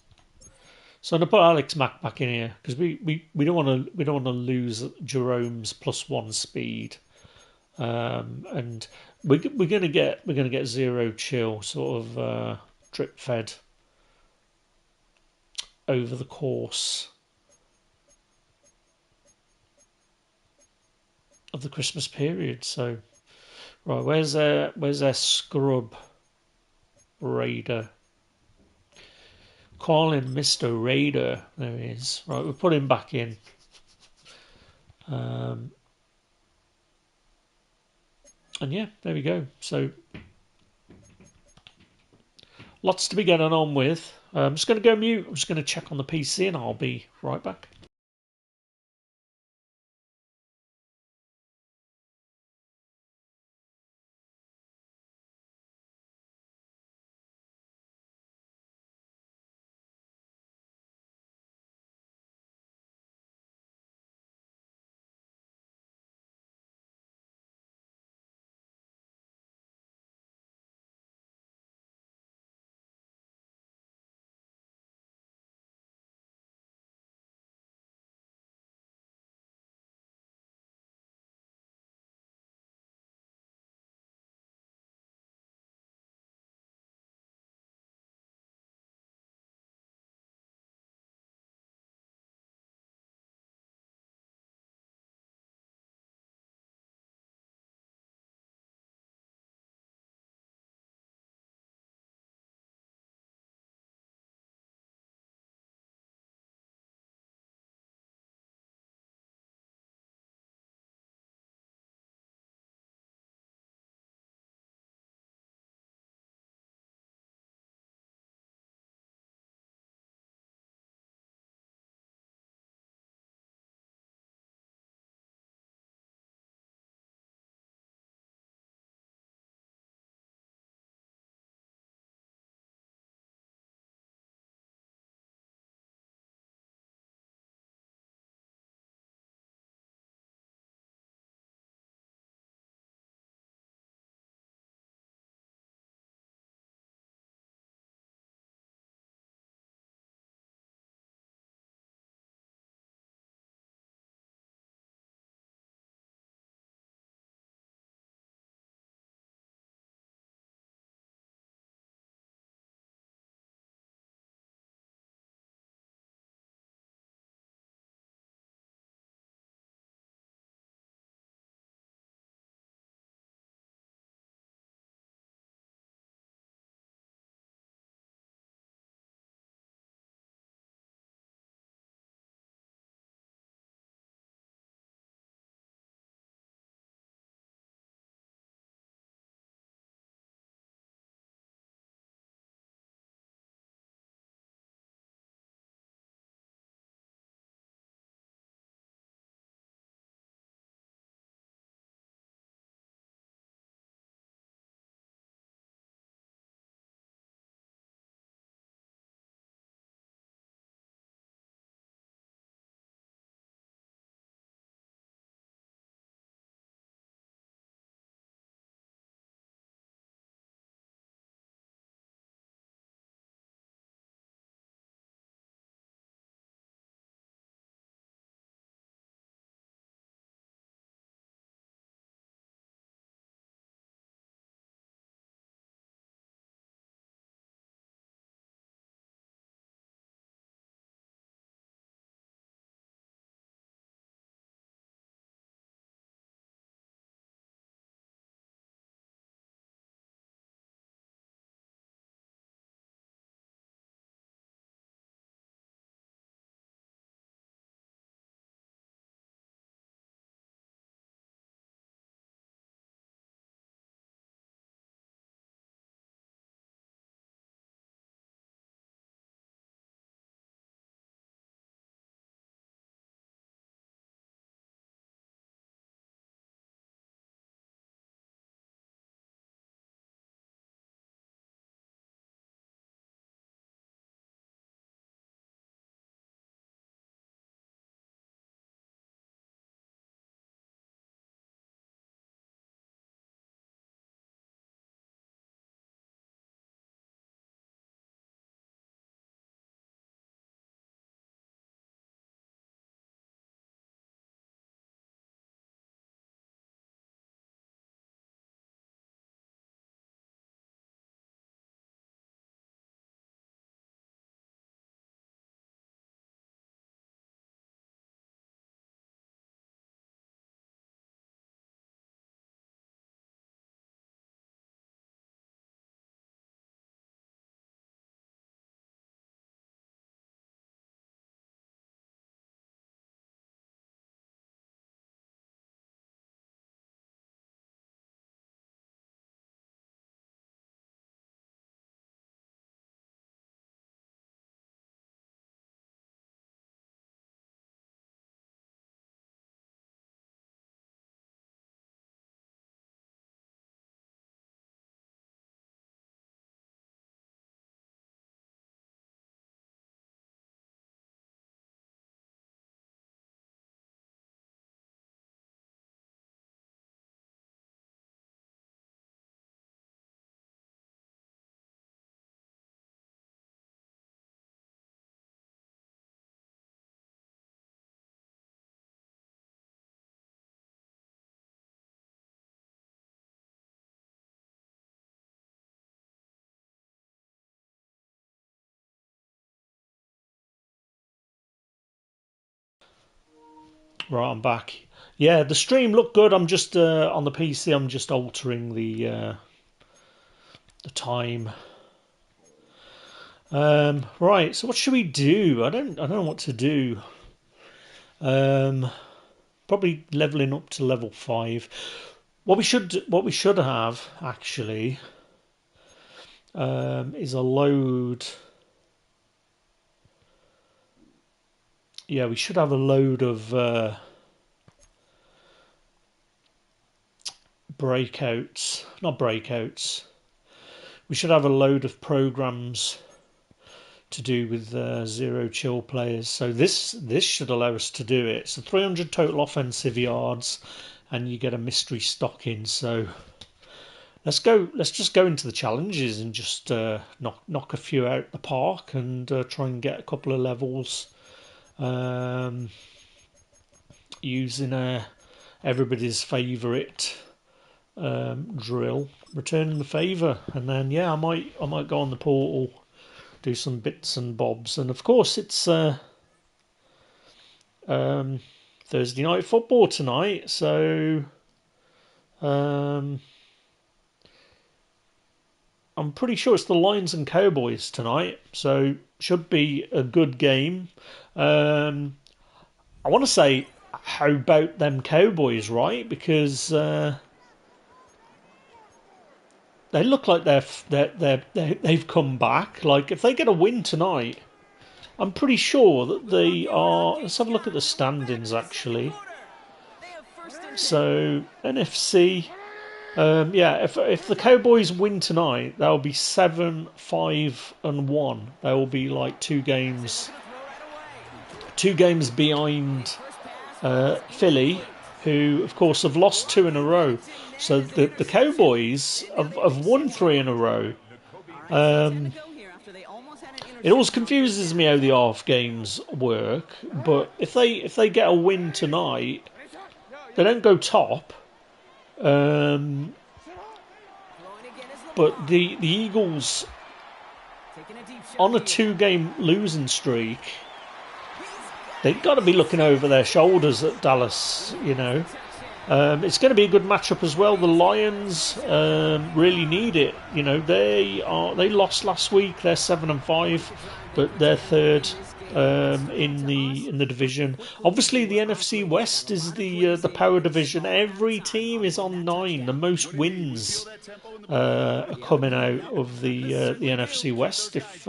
So I'm gonna put Alex Mack back in here because we don't want to lose Jerome's +1 speed, and we're gonna get 0 chill sort of drip fed over the course of the Christmas period. So right, where's their scrub raider? Calling Mr. Raider. There he is. Right, we'll put him back in. And yeah, there we go. So lots to be getting on with. I'm just going to go mute. I'm just going to check on the PC and I'll be right back. Right, I'm back. Yeah, the stream looked good. I'm just on the PC. I'm just altering the time. Right. So what should we do? I don't know what to do. Um, Probably leveling up to level 5. What we should have actually is a load. Yeah, we should have a load of breakouts. Not breakouts. We should have a load of programs to do with zero chill players. So this should allow us to do it. So 300 total offensive yards, and you get a mystery stock in. So let's go. Let's just go into the challenges and just knock a few out the park and try and get a couple of levels using everybody's favourite drill, returning the favour, and then yeah, I might go on the portal, do some bits and bobs, and of course it's Thursday night football tonight, so I'm pretty sure it's the Lions and Cowboys tonight, so should be a good game. I want to say, how about them Cowboys, right? Because they look like they've come back. Like if they get a win tonight, I'm pretty sure that they are. Let's have a look at the standings actually. So NFC, yeah. If the Cowboys win tonight, they'll be 7-5-1. They will be like two games behind Philly, who of course have lost 2 in a row. So the Cowboys have won 3 in a row. It always confuses me how the half games work, but if they get a win tonight, they don't go top. But the Eagles on a 2-game losing streak, they've got to be looking over their shoulders at Dallas, you know. It's going to be a good matchup as well. The Lions really need it. You know, they lost last week. They're 7-5, but they're third in the division. Obviously, the NFC West is the power division. Every team is on 9. The most wins are coming out of the NFC West, if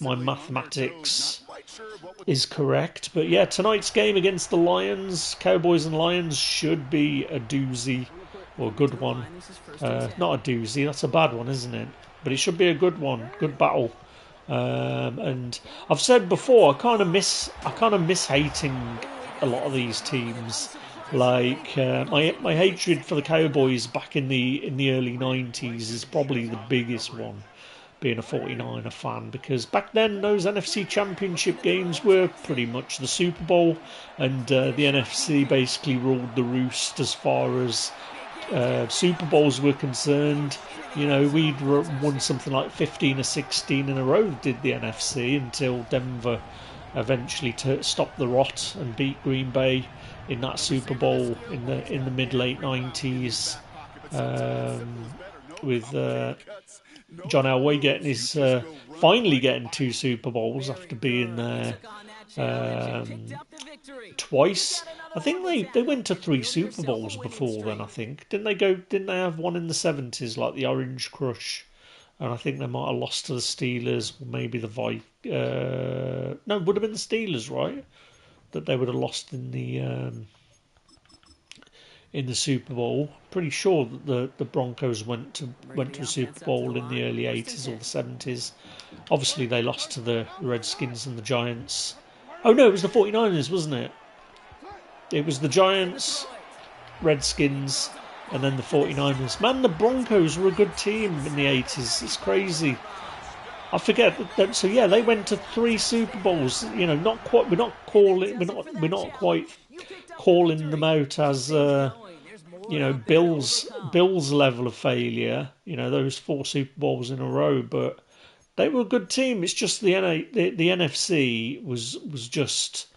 my mathematics is correct. But yeah, tonight's game against the Lions, Cowboys and Lions, should be a doozy, or a good one. Not a doozy, that's a bad one, isn't it? But it should be a good one, good battle. And I've said before, I kind of miss hating a lot of these teams. Like my hatred for the Cowboys back in the early 90s is probably the biggest one, being a 49er fan, because back then those NFC Championship games were pretty much the Super Bowl, and the NFC basically ruled the roost as far as Super Bowls were concerned. You know, we'd won something like 15 or 16 in a row, did the NFC, until Denver eventually stopped the rot and beat Green Bay in that Super Bowl in the mid-late 90s, with John Elway getting his finally getting 2 Super Bowls after being there twice. I think they went to 3 Super Bowls before then. I think didn't they have one in the 70s, like the Orange Crush, and I think they might have lost to the Steelers, or maybe the no, it would have been the Steelers, right? That they would have lost in the Super Bowl. Pretty sure that the Broncos went to a Super Bowl in the early 80s or the 70s. Obviously, they lost to the Redskins and the Giants. Oh no, it was the 49ers, wasn't it? It was the Giants, Redskins, and then the 49ers. Man, the Broncos were a good team in the 80s. It's crazy. I forget that. So yeah, they went to 3 Super Bowls. You know, not quite. We're not quite calling them out as you know, Bills level of failure. You know, those 4 Super Bowls in a row, but they were a good team. It's just the NFC was just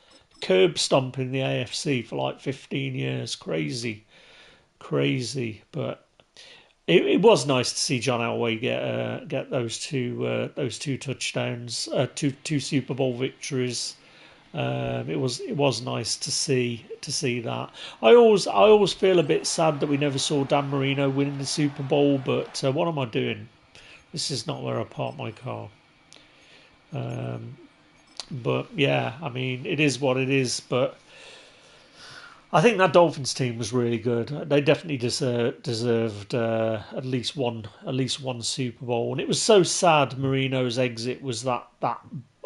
curb stomping the AFC for like 15 years. Crazy, crazy. But it was nice to see John Elway get those two touchdowns, two Super Bowl victories. It was nice to see that. I always feel a bit sad that we never saw Dan Marino winning the Super Bowl. But what am I doing? This is not where I park my car. But yeah, I mean, it is what it is. But I think that Dolphins team was really good. They definitely deserved at least one Super Bowl, and it was so sad. Marino's exit was that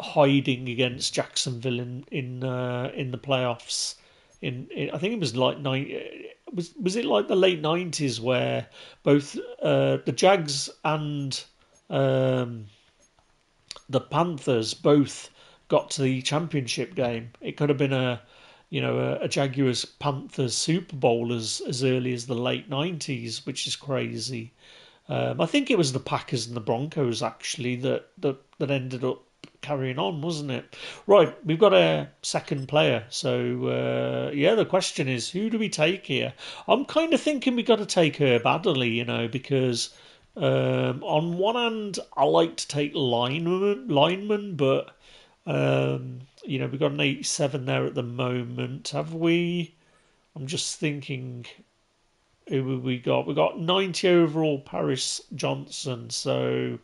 hiding against Jacksonville in the playoffs. I think it was like was it like the late '90s where both the Jags and um, the Panthers both got to the championship game. It could have been a Jaguars Panthers Super Bowl as early as the late '90s, which is crazy. I think it was the Packers and the Broncos actually that ended up carrying on, wasn't it? Right, we've got a second player. So yeah, the question is, who do we take here? I'm kind of thinking we got to take Herb Adderley, because on one hand, I like to take lineman, but we've got an 87 there at the moment. Have we? I'm just thinking, who have we got? We got 90 overall Paris Johnson. So,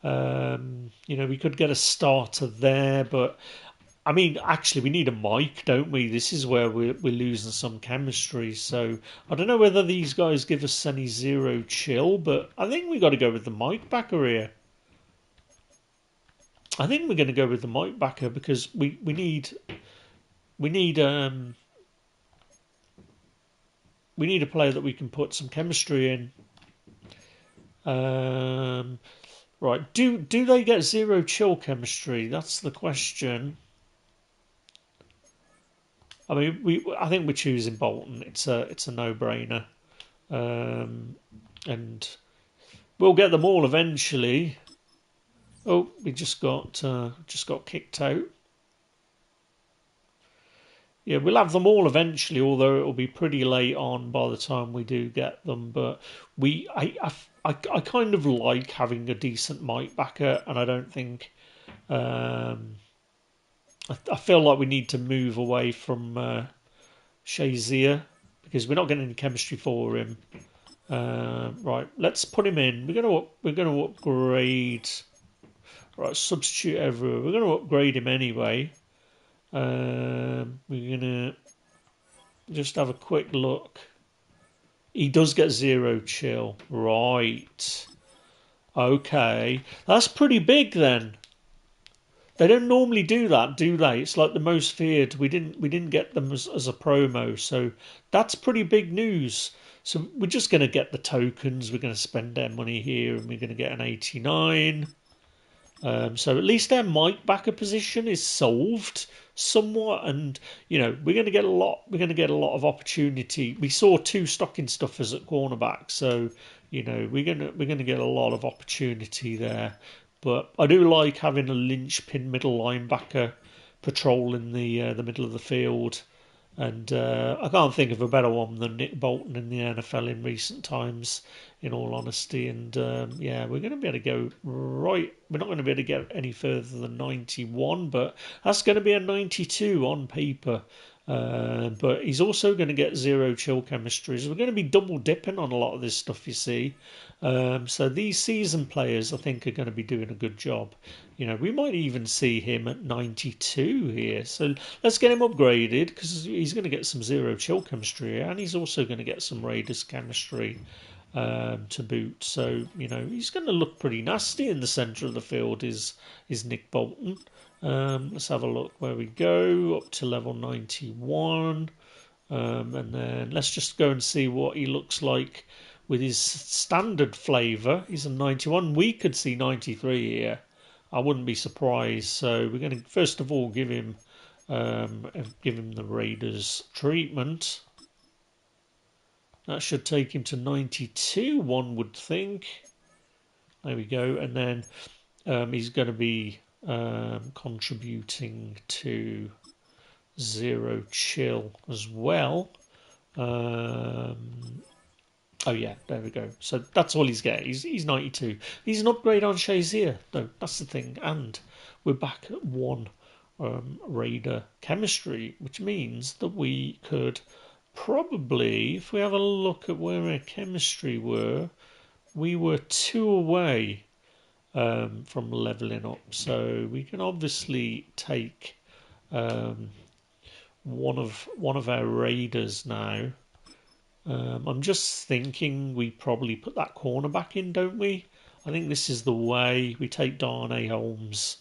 we could get a starter there, but I mean, actually, we need a mic, don't we? This is where we're losing some chemistry. So I don't know whether these guys give us any zero chill, but I think we got to go with the mic backer here. I think we're going to go with the mic backer because we need we need a player that we can put some chemistry in. Right, do they get zero chill chemistry? That's the question. I mean, I think we're choosing Bolton. It's a no-brainer, and we'll get them all eventually. Oh, we just got kicked out. Yeah, we'll have them all eventually, although it'll be pretty late on by the time we do get them. But I kind of like having a decent mic backer, and I don't think I feel like we need to move away from Shazier because we're not getting any chemistry for him. Right, let's put him in. We're gonna upgrade. Right, substitute everywhere. We're gonna upgrade him anyway. We're gonna just have a quick look. He does get zero chill. Right. Okay. That's pretty big then. They don't normally do that, do they? It's like the most feared. We didn't get them as a promo, so that's pretty big news. So we're just going to get the tokens. We're going to spend their money here, and we're going to get an 89. So at least their mic backer position is solved somewhat, and we're going to get a lot. We're going to get a lot of opportunity. We saw two stocking stuffers at cornerback, so we're gonna get a lot of opportunity there. But I do like having a linchpin middle linebacker patrolling the middle of the field. And I can't think of a better one than Nick Bolton in the NFL in recent times, in all honesty. And yeah, we're going to be able to go right. We're not going to be able to get any further than 91, but that's going to be a 92 on paper. But he's also going to get zero chill chemistries. We're going to be double dipping on a lot of this stuff, you see. So these season players, I think, are going to be doing a good job. We might even see him at 92 here. So let's get him upgraded because he's going to get some zero chill chemistry here, and he's also going to get some Raiders chemistry to boot. So he's going to look pretty nasty in the centre of the field. Is Nick Bolton? Let's have a look where we go up to level 91, and then let's just go and see what he looks like with his standard flavour. He's a 91. We could see 93 here. I wouldn't be surprised. So we're going to first of all give him the Raiders treatment. That should take him to 92, one would think. There we go. And then he's going to be contributing to Zero Chill as well. Oh yeah, there we go. So that's all he's got. He's 92. He's an upgrade on Shazier, though. That's the thing. And we're back at one Raider chemistry, which means that we could probably, if we have a look at where our chemistry were, we were 2 away from leveling up. So we can obviously take one of our Raiders now. I'm just thinking we probably put that corner back in, don't we? I think this is the way. We take Darnay Holmes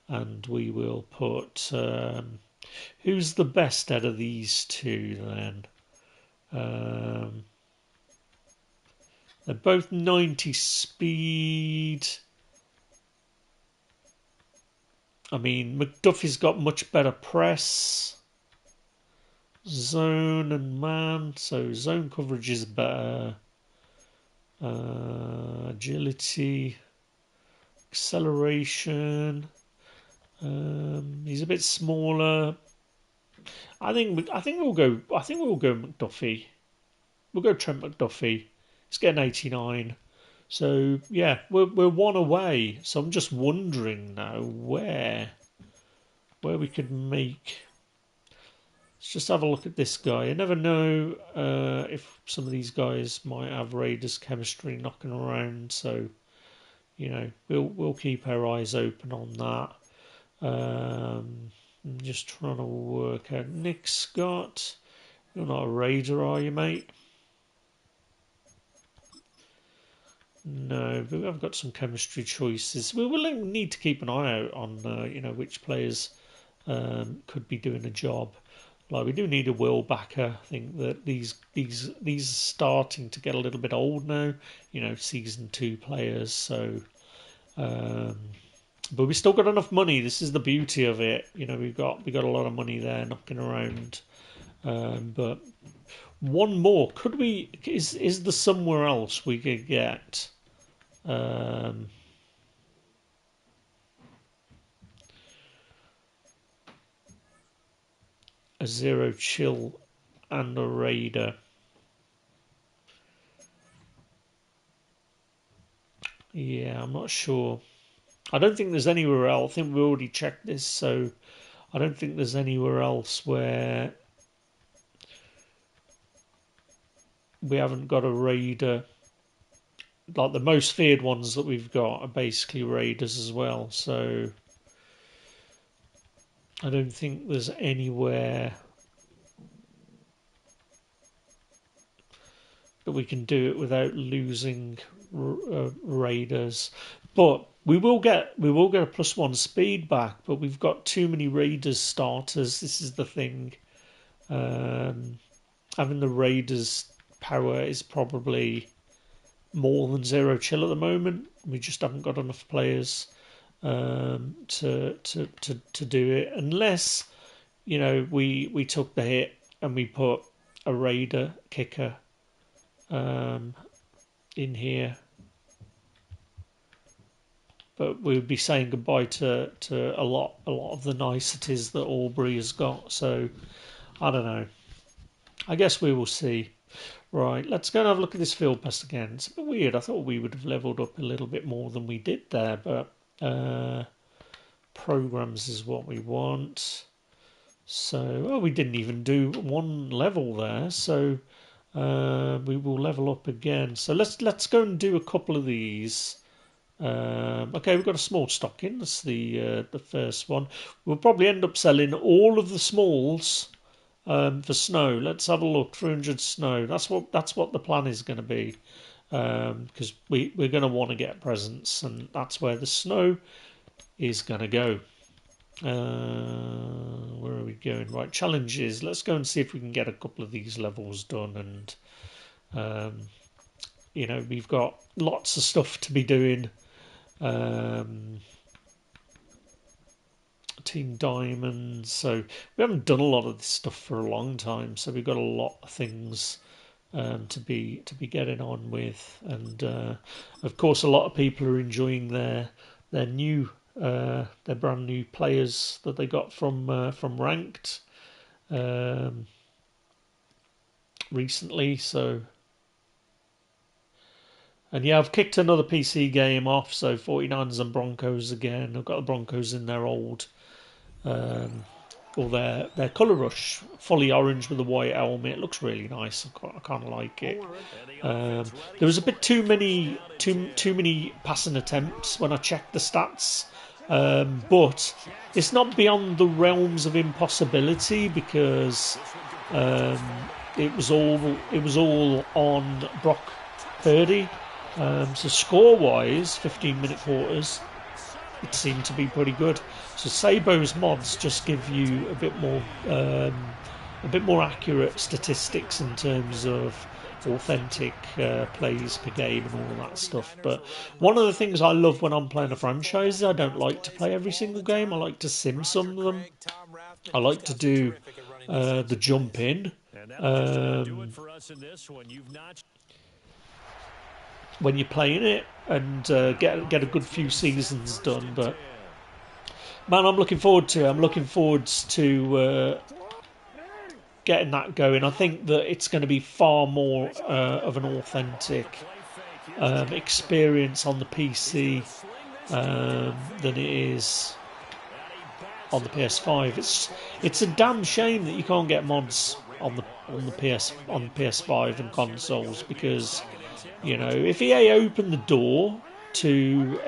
and we will put... who's the best out of these two then? They're both 90 speed. I mean, McDuffie's got much better press. Zone and man, so zone coverage is better. Agility, acceleration. He's a bit smaller. I think we'll go. I think we'll go McDuffie. We'll go Trent McDuffie. He's getting 89. So yeah, we're 1 away. So I'm just wondering now where we could make. Let's just have a look at this guy. I never know if some of these guys might have Raiders chemistry knocking around. So, you know, we'll keep our eyes open on that. I'm just trying to work out. Nick Scott, you're not a Raider, are you, mate? No, but I've got some chemistry choices. We will need to keep an eye out on, you know, which players could be doing a job. Like we do need a Will backer. I think that these are starting to get a little bit old now. You know, season 2 players. So, but we still got enough money. This is the beauty of it. You know, we got a lot of money there knocking around. But one more. Could we? Is there somewhere else we could get? A Zero Chill and a Raider. Yeah, I'm not sure. I don't think there's anywhere else. I think we already checked this, so I don't think there's anywhere else where we haven't got a Raider. Like the most feared ones that we've got are basically Raiders as well, so I don't think there's anywhere that we can do it without losing Raiders. But we will get a +1 speed back, but we've got too many Raiders starters. This is the thing. Having the Raiders power is probably more than Zero Chill at the moment. We just haven't got enough players to do it, unless you know we took the hit and we put a Raider kicker in here. But we would be saying goodbye to a lot of the niceties that Albury has got. So I don't know. I guess we will see. Right, let's go and have a look at this field pass again. It's a bit weird. I thought we would have levelled up a little bit more than we did there, but programs is what we want. So, we didn't even do 1 level there. So we will level up again. So let's go and do a couple of these. Okay, we've got a small stock in. That's the first one. We'll probably end up selling all of the smalls for snow. Let's have a look. 300 snow. That's what the plan is going to be. Because we're going to want to get presents, and that's where the snow is going to go. Where are we going? Right, challenges. Let's go and see if we can get a couple of these levels done. And you know, we've got lots of stuff to be doing. Team Diamonds. So we haven't done a lot of this stuff for a long time. So we've got a lot of things to be getting on with, and of course a lot of people are enjoying their new their brand new players that they got from Ranked. recently. So, and yeah, I've kicked another PC game off. So 49ers and Broncos again. I've got the Broncos in their old, or their colour rush, fully orange with a white helmet. It looks really nice. I kind of like it. There was a bit too many passing attempts when I checked the stats, but it's not beyond the realms of impossibility because it was all on Brock Purdy. So score-wise, 15-minute quarters, it seemed to be pretty good. So Sabo's mods just give you a bit more accurate statistics in terms of authentic plays per game and all that stuff. But one of the things I love when I'm playing a franchise is I don't like to play every single game. I like to sim some of them. I like to do the jump in. When you're playing it and get a good few seasons done, but man, I'm looking forward to getting that going. I think that it's going to be far more of an authentic experience on the PC than it is on the PS5. It's a damn shame that you can't get mods on the PS5 and consoles because, you know, if EA opened the door to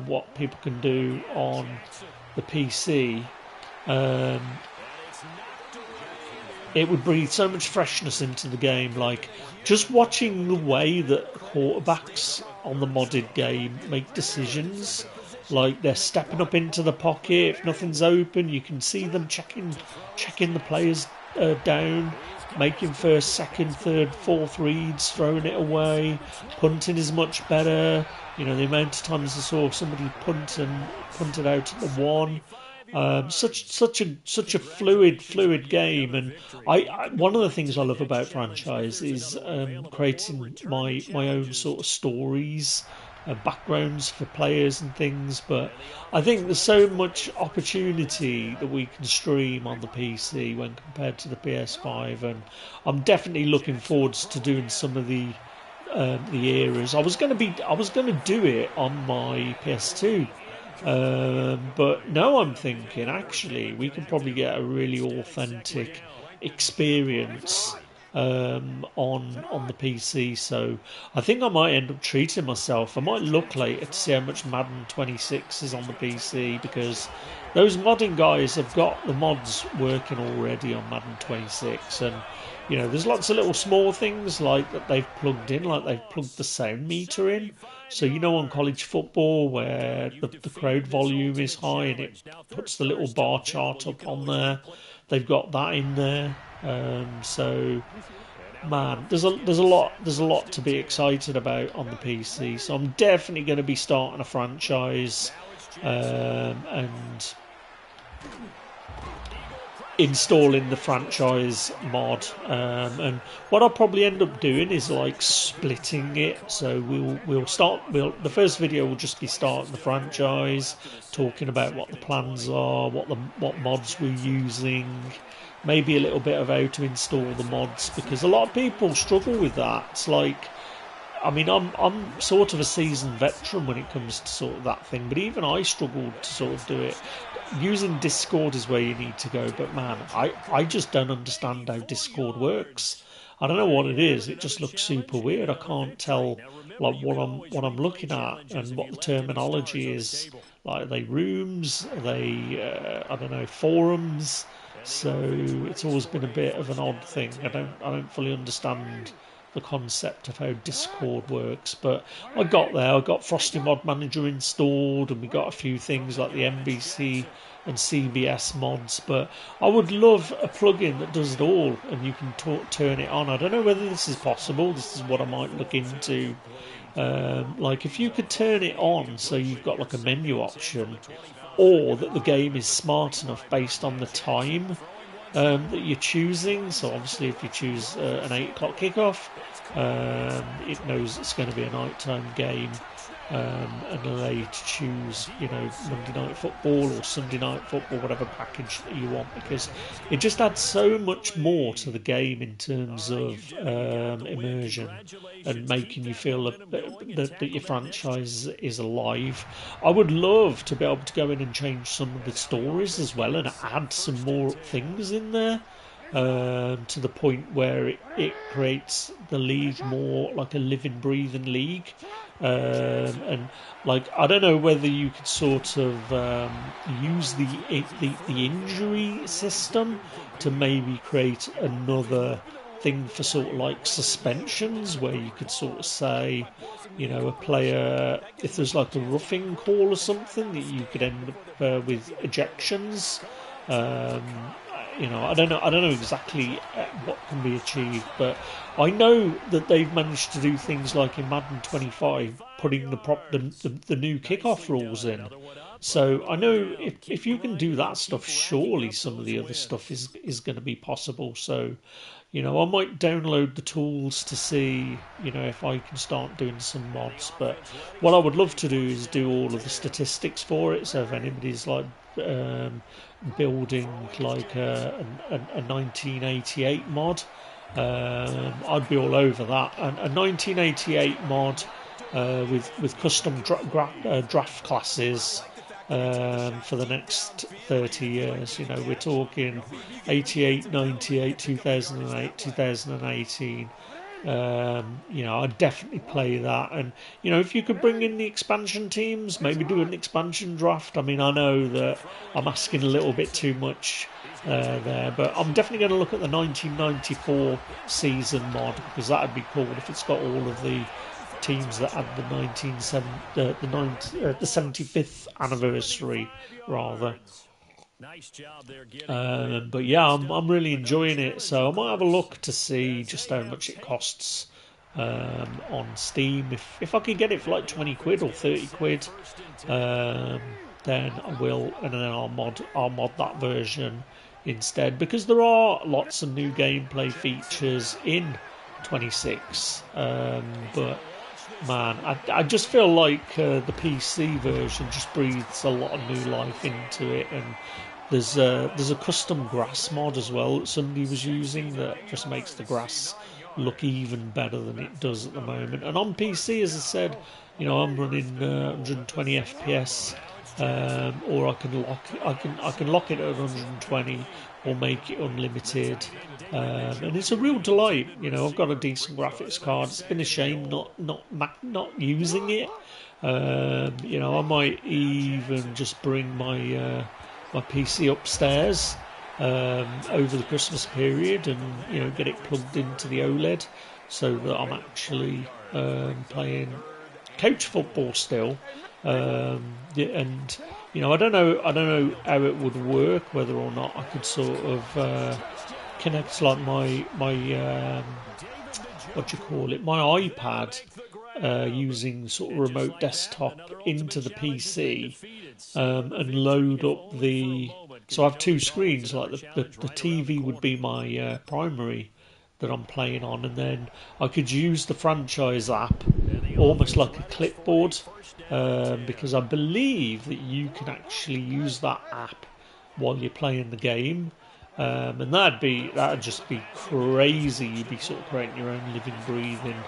what people can do on the PC, it would breathe so much freshness into the game. Like, just watching the way that quarterbacks on the modded game make decisions, like they're stepping up into the pocket, if nothing's open, you can see them checking the players down, making first, second, third, fourth reads, throwing it away. Punting is much better. You know, the amount of times I saw somebody punted out at the one. Such a fluid game, and I one of the things I love about franchise is creating my own sort of stories, backgrounds for players and things. But I think there's so much opportunity that we can stream on the PC when compared to the PS5, and I'm definitely looking forward to doing some of the eras. I was going to do it on my PS2. But now I'm thinking, actually, we could probably get a really authentic experience on the PC. So I think I might end up treating myself. I might look later to see how much Madden 26 is on the PC because those modding guys have got the mods working already on Madden 26, and you know, there's lots of little small things like that they've plugged in, like they've plugged the sound meter in. So, you know, on college football where the crowd volume is high and it puts the little bar chart up on there, they've got that in there. So, man, there's a lot to be excited about on the PC. So I'm definitely going to be starting a franchise and installing the franchise mod, and what I'll probably end up doing is like splitting it. So the first video will just be starting the franchise, talking about what the plans are, what mods we're using, maybe a little bit of how to install the mods, because a lot of people struggle with that. It's like, I mean, I'm sort of a seasoned veteran when it comes to sort of that thing, but even I struggled to sort of do it. Using Discord is where you need to go, but man, I just don't understand how Discord works. I don't know what it is. It just looks super weird. I can't tell like what I'm looking at and what the terminology is. Like, are they rooms? Are they I don't know, forums? So it's always been a bit of an odd thing. I don't fully understand the concept of how Discord works, but I got there. I got Frosty Mod Manager installed, and we got a few things like the NBC and CBS mods. But I would love a plugin that does it all, and you can turn it on. I don't know whether this is possible. This is what I might look into. Like, if you could turn it on so you've got like a menu option, or that the game is smart enough based on the time that you're choosing. So obviously if you choose an 8 o'clock kickoff, it knows it's going to be a nighttime game. and allow you to choose, Monday Night Football or Sunday Night Football, whatever package that you want, because it just adds so much more to the game in terms of immersion and making you feel that your franchise is alive. I would love to be able to go in and change some of the stories as well and add some more things in there. To the point where it creates the league more like a living, breathing league. And like, I don't know whether you could sort of use the injury system to maybe create another thing for sort of like suspensions, where you could sort of say, a player, if there's like a roughing call or something, that you could end up with ejections. I don't know exactly what can be achieved, but I know that they've managed to do things like in Madden 25, putting the new kickoff rules in. So I know if you can do that stuff, surely some of the other stuff is going to be possible. So, I might download the tools to see, if I can start doing some mods. But what I would love to do is do all of the statistics for it. So if anybody's like building like a 1988 mod, I'd be all over that. And a 1988 mod with custom draft classes for the next 30 years. We're talking 88, 98, 2008, 2018. I'd definitely play that. And, if you could bring in the expansion teams, maybe do an expansion draft. I mean, I know that I'm asking a little bit too much there, but I'm definitely going to look at the 1994 season mod, because that would be cool if it's got all of the teams that had the 75th anniversary, rather. But yeah, I'm really enjoying it, so I might have a look to see just how much it costs on Steam. If I can get it for like 20 quid or 30 quid, then I will, and then I'll mod that version instead, because there are lots of new gameplay features in 26. But man, I just feel like the PC version just breathes a lot of new life into it, and there's a custom grass mod as well that somebody was using that just makes the grass look even better than it does at the moment. And on PC, as I said, I'm running 120 FPS, or I can lock it at 120 or make it unlimited, and it's a real delight. I've got a decent graphics card. It's been a shame not using it. I might even just bring my PC upstairs over the Christmas period, and get it plugged into the OLED, so that I'm actually playing couch football still. And I don't know how it would work, whether or not I could sort of connect like my what do you call it, my iPad, using sort of remote desktop into the PC, and load up so I have two screens. Like the TV would be my primary that I'm playing on, and then I could use the franchise app almost like a clipboard, because I believe that you can actually use that app while you're playing the game. And that'd just be crazy. You'd be sort of creating your own living, breathing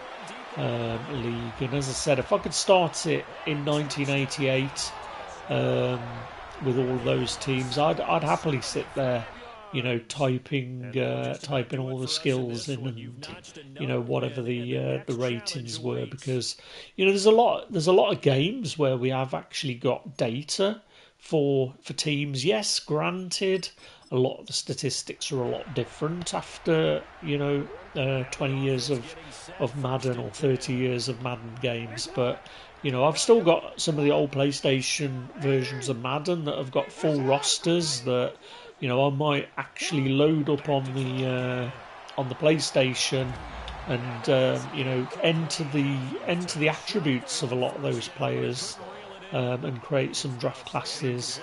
league. And as I said, if I could start it in 1988 with all those teams, I'd happily sit there, typing all the skills in, and whatever the ratings were, because there's a lot of games where we have actually got data for teams. Yes, granted, a lot of the statistics are a lot different after 20 years of Madden, or 30 years of Madden games, but I've still got some of the old PlayStation versions of Madden that have got full rosters that I might actually load up on the PlayStation, and enter the attributes of a lot of those players, and create some draft classes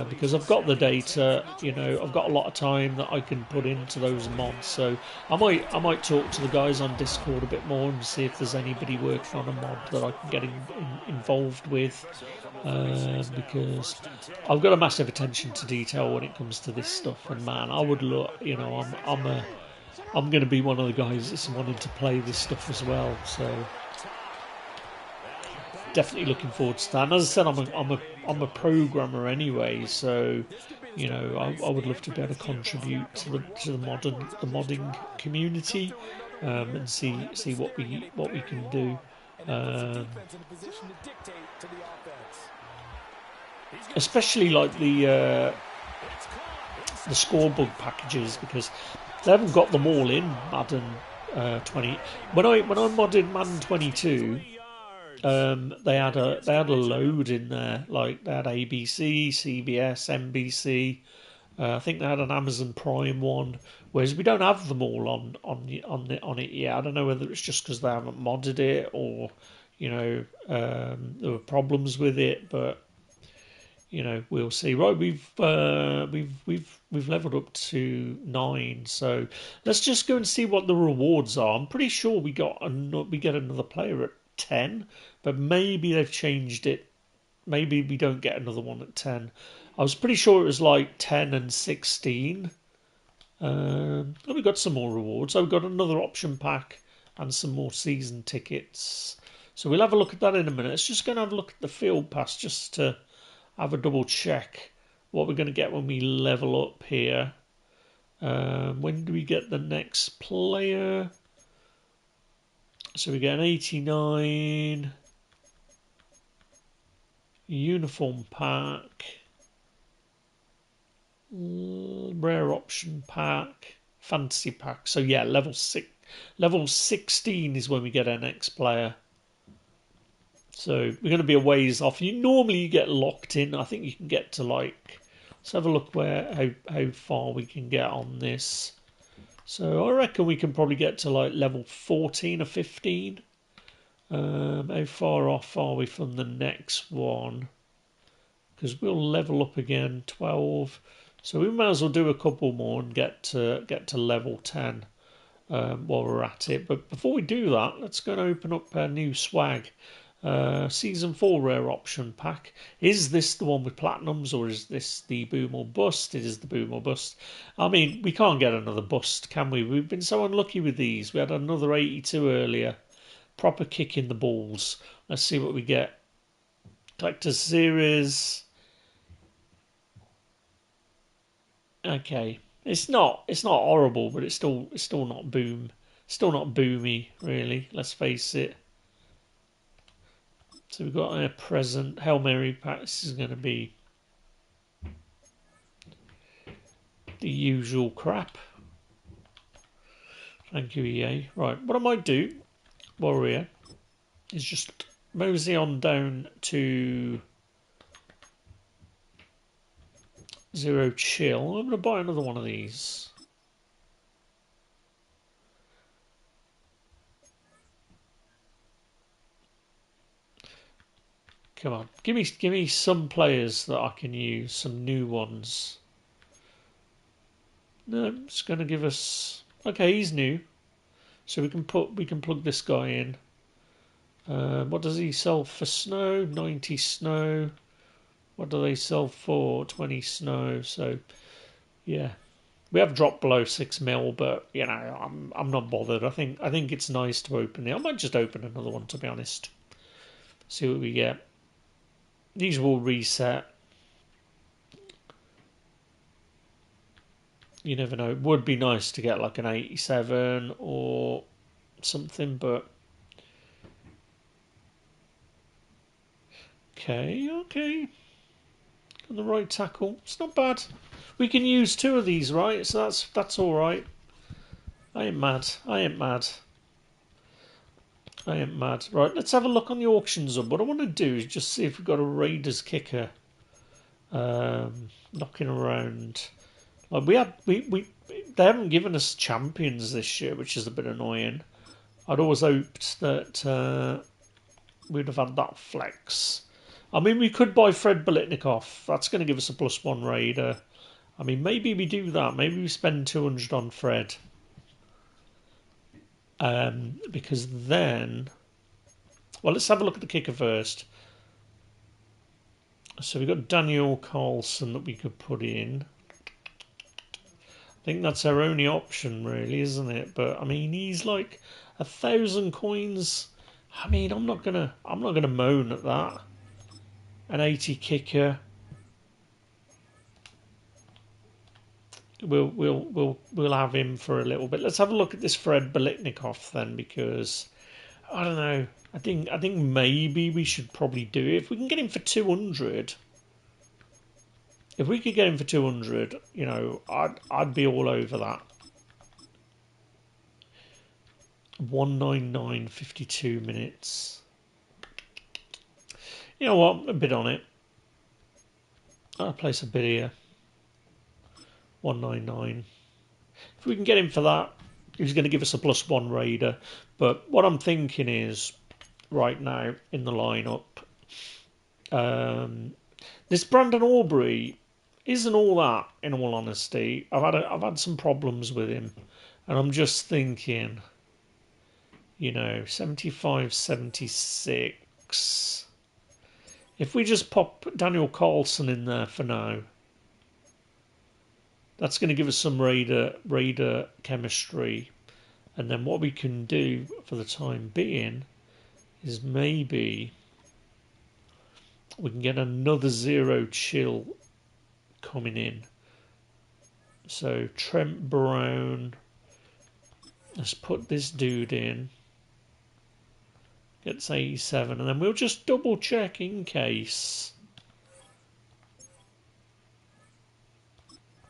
because I've got the data. You know, I've got a lot of time that I can put into those mods. So I might talk to the guys on Discord a bit more and see if there's anybody working on a mod that I can get involved with. Because I've got a massive attention to detail when it comes to this stuff, and man, I would look. You know, I'm going to be one of the guys that's wanting to play this stuff as well. So definitely looking forward to that. And as I said, I'm a programmer anyway, so you know I would love to be able to contribute to the modding community, and see what we can do. Especially like the scorebug packages, because they haven't got them all in Madden 20. When I modded Madden 22. They had a load in there, like they had ABC, CBS, NBC. I think they had an Amazon Prime one, whereas we don't have them all on it yet. I don't know whether it's just because they haven't modded it, or you know there were problems with it, but you know we'll see. Right, we've leveled up to 9, so let's just go and see what the rewards are. I'm pretty sure we get another player at 10, but maybe they've changed it. Maybe we don't get another one at 10. I was pretty sure it was like 10 and 16. We've got some more rewards. So we've got another option pack and some more season tickets. So we'll have a look at that in a minute. It's just going to have a look at the field pass just to have a double check what we're going to get when we level up here. When do we get the next player? So we get an 89 uniform pack, rare option pack, fantasy pack. So yeah, level 16 is when we get our next player. So we're going to be a ways off. Normally you get locked in. I think you can get to like. Let's have a look how far we can get on this. So I reckon we can probably get to like level 14 or 15. How far off are we from the next one? Because we'll level up again, 12. So we might as well do a couple more and get to level 10 while we're at it. But before we do that, let's go and open up our new swag. Season 4 rare option pack. Is this the one with platinums, or is this the boom or bust? It is the boom or bust. I mean, we can't get another bust, can we? We've been so unlucky with these. We had another 82 earlier. Proper kick in the balls. Let's see what we get. Collector's series. Okay, it's not horrible, but it's still not boomy really. Let's face it. So we've got a present Hail Mary pack. This is going to be the usual crap. Thank you, EA. Right, what I might do while we're here is just mosey on down to Zero Chill. I'm going to buy another one of these. Come on, give me some players that I can use, some new ones. No, it's going to give us. Okay, he's new, so we can plug this guy in. What does he sell for snow? 90 snow. What do they sell for? 20 snow. So yeah, we have dropped below 6 mil, but you know I'm not bothered. I think it's nice to open it. I might just open another one, to be honest. See what we get. These will reset. You never know. It would be nice to get like an 87 or something, but okay. Got the right tackle. It's not bad. We can use 2 of these, right? So that's all right. I ain't mad. Right, let's have a look on the auctions hub. What I want to do is just see if we've got a Raiders kicker knocking around. Like they haven't given us champions this year, which is a bit annoying. I'd always hoped that we'd have had that flex. I mean, we could buy Fred Biletnikoff. That's going to give us a +1 Raider. I mean, maybe we do that. Maybe we spend 200 on Fred. Because then... Well, let's have a look at the kicker first. So we've got Daniel Carlson that we could put in. I think that's our only option, really, isn't it? But I mean, he's like 1,000 coins. I mean, I'm not gonna moan at that. An 80 kicker. We'll have him for a little bit. Let's have a look at this Fred Biletnikoff then, because I don't know. I think maybe we should probably do it if we can get him for 200. If we could get him for 200, you know, I'd be all over that. 199, 52 minutes. You know what? A bid on it. I'll place a bid here. 199. If we can get him for that, he's going to give us a +1 Raider. But what I'm thinking is, right now in the lineup, this Brandon Aubrey isn't all that. In all honesty, I've had some problems with him, and I'm just thinking, you know, 75, 76. If we just pop Daniel Carlson in there for now, that's going to give us some Raider chemistry. And then what we can do for the time being is maybe we can get another zero chill coming in. So Trent Brown, let's put this dude in. Gets 87, and then we'll just double check in case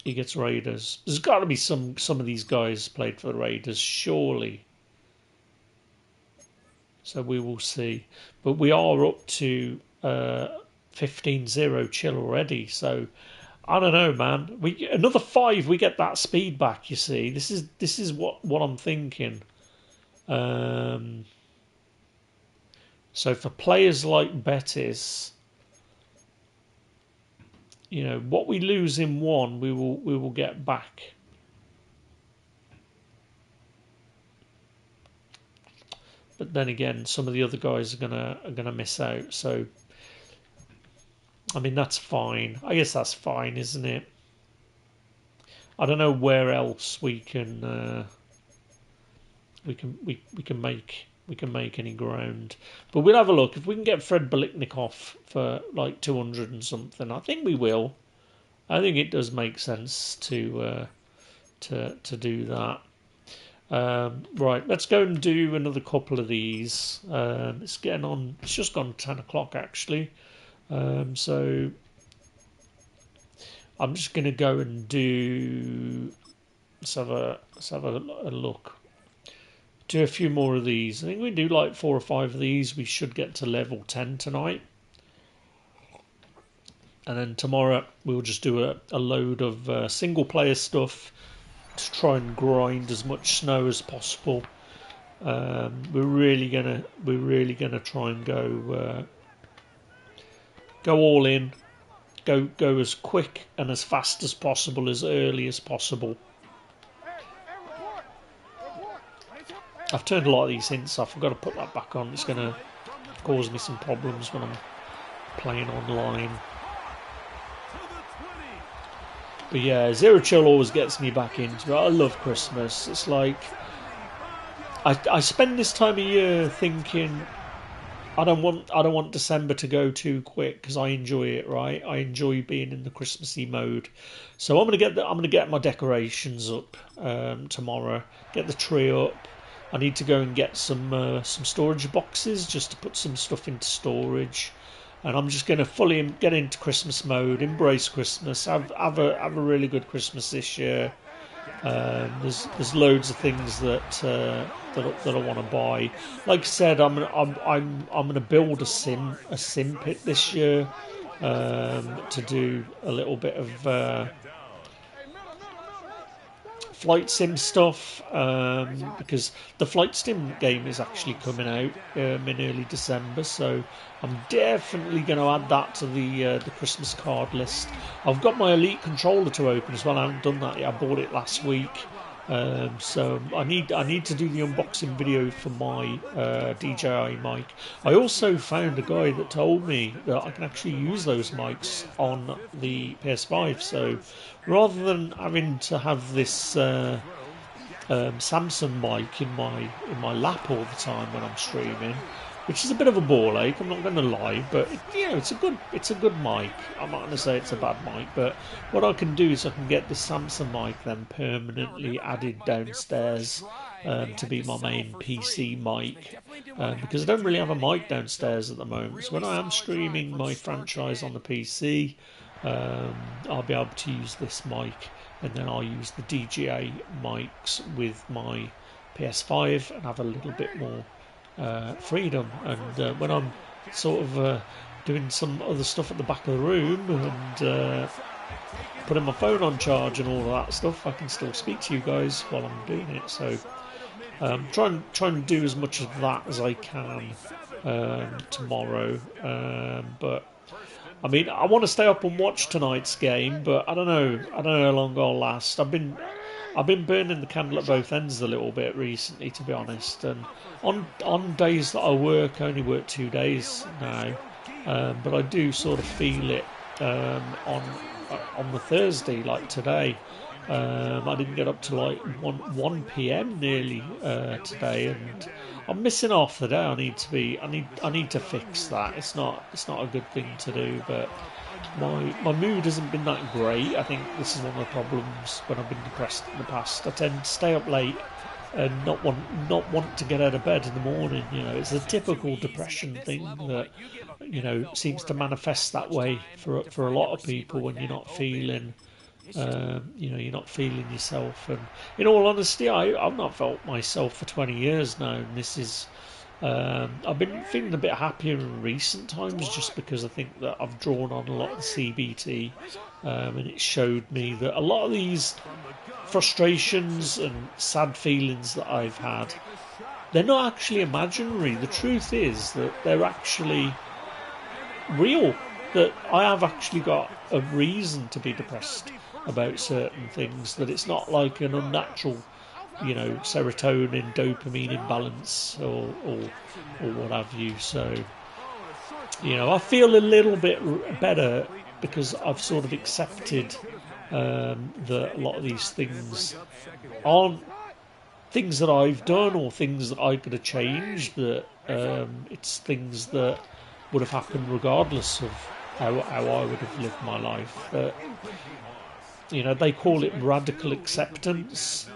he gets Raiders. There's got to be some of these guys played for the Raiders, surely. So we will see. But we are up to 15-0 chill already. So I don't know, man. Another 5, we get that speed back. You see, this is what I'm thinking. So for players like Betis, you know, what we lose in one, we will get back. But then again, some of the other guys are gonna miss out. So, I mean, that's fine. I guess that's fine, isn't it? I don't know where else we can make any ground, but we'll have a look. If we can get Fred Biletnikoff for like 200 and something, I think we will. I think it does make sense to do that. Right, let's go and do another couple of these. It's getting on. It's just gone 10 o'clock actually. So I'm just going to go and do. Let's have a look. Do a few more of these. I think we do like 4 or 5 of these. We should get to level 10 tonight. And then tomorrow we'll just do a load of single player stuff to try and grind as much snow as possible. We're really gonna try and go all in. Go as quick and as fast as possible, as early as possible. I've turned a lot of these hints off. I've got to put that back on. It's going to cause me some problems when I'm playing online. But yeah, Zero Chill always gets me back into it. I love Christmas. It's like I spend this time of year thinking I don't want December to go too quick because I enjoy it. Right, I enjoy being in the Christmassy mode. So I'm gonna get my decorations up tomorrow. Get the tree up. I need to go and get some storage boxes just to put some stuff into storage, and I'm just going to fully get into Christmas mode, embrace Christmas, have a really good Christmas this year. There's loads of things that I want to buy. Like I said, I'm going to build a sim pit this year to do a little bit of flight sim stuff, because the flight sim game is actually coming out in early December, so I'm definitely going to add that to the Christmas card list. I've got my Elite controller to open as well. I haven't done that yet. I bought it last week. So I need to do the unboxing video for my DJI mic. I also found a guy that told me that I can actually use those mics on the PS5. So rather than having to have this Samsung mic in my lap all the time when I'm streaming, which is a bit of a ball ache, I'm not going to lie, but it's a good mic. I'm not going to say it's a bad mic, but what I can do is I can get this Samsung mic then permanently added downstairs to be my main PC mic, because I don't really have a mic downstairs at the moment. So when I am streaming my franchise on the PC, I'll be able to use this mic, and then I'll use the DJI mics with my PS5 and have a little bit more freedom. And when I'm sort of doing some other stuff at the back of the room and putting my phone on charge and all of that stuff, I can still speak to you guys while I'm doing it. So try and do as much of that as I can tomorrow. But I mean, I want to stay up and watch tonight's game, but I don't know how long I'll last. I've been burning the candle at both ends a little bit recently, to be honest. And on days that I only work 2 days now, but I do sort of feel it on the Thursday, like today. I didn't get up to like 1 p.m. nearly today, and I'm missing off the day. I need to fix that. It's not a good thing to do, but my mood hasn't been that great. I think this is one of the problems when I've been depressed in the past. I tend to stay up late and not want to get out of bed in the morning. It's a typical depression thing that seems to manifest that way for a lot of people when you're not feeling. You're not feeling yourself, and in all honesty, I've not felt myself for 20 years now, and this is. I've been feeling a bit happier in recent times just because I think that I've drawn on a lot of the CBT, and it showed me that a lot of these frustrations and sad feelings that I've had, they're not actually imaginary. The truth is that they're actually real, that I have actually got a reason to be depressed about certain things, that it's not like an unnatural serotonin, dopamine imbalance or what have you. So I feel a little bit better because I've sort of accepted that a lot of these things aren't things that I've done or things that I could have changed, that it's things that would have happened regardless of how I would have lived my life. They call it radical acceptance,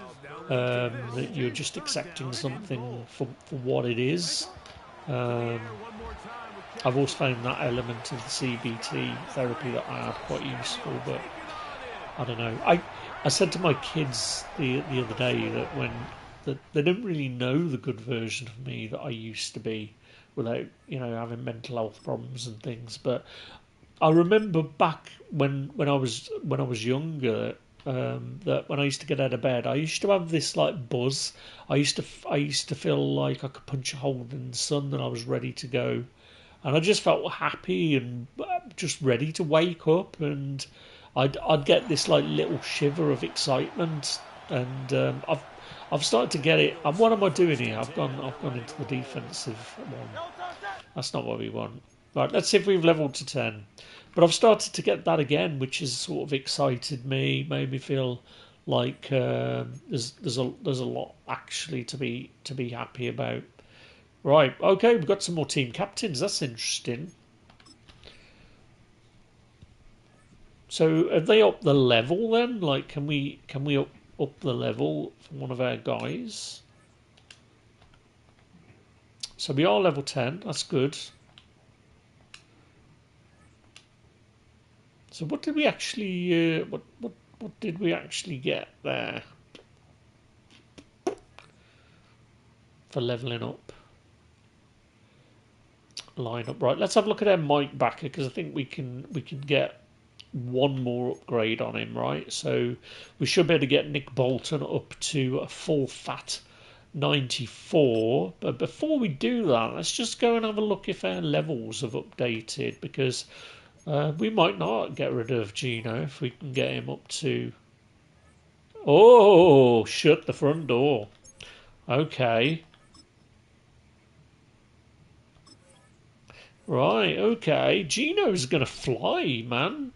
that you're just accepting something for what it is. I've also found that element of the CBT therapy that I had quite useful, but I don't know. I said to my kids the other day that they don't really know the good version of me that I used to be without having mental health problems and things. But I remember back when I was younger, that when I used to get out of bed, I used to have this like buzz. I used to feel like I could punch a hole in the sun, and I was ready to go, and I just felt happy and just ready to wake up, and I'd get this like little shiver of excitement, and I've started to get it. And what am I doing here? I've gone into the defensive one. That's not what we want. Right, let's see if we've leveled to 10. But I've started to get that again, which has sort of excited me, made me feel like there's a lot actually to be happy about. Right, okay, we've got some more team captains. That's interesting. So have they upped the level then? Like, can we up the level for one of our guys? So we are level 10. That's good. So what did we actually what did we actually get there for leveling up? Line up, right? Let's have a look at our mic backer, because I think we can get one more upgrade on him, right? So we should be able to get Nick Bolton up to a full fat 94. But before we do that, let's just go and have a look if our levels have updated, because we might not get rid of Gino if we can get him up to... Oh, shut the front door. Okay. Right, okay. Gino's going to fly, man.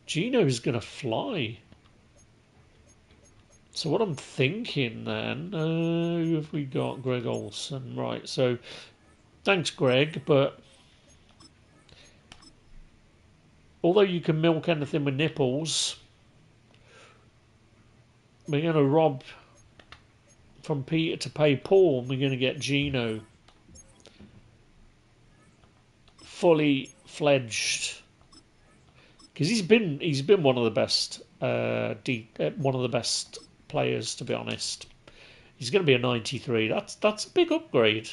Gino's going to fly. So what I'm thinking then, who have we got? Greg Olson. Right, so thanks, Greg, but although you can milk anything with nipples, we're going to rob from Peter to pay Paul, and we're going to get Gino fully fledged, because he's been one of the best one of the best players, to be honest. He's going to be a 93. That's a big upgrade.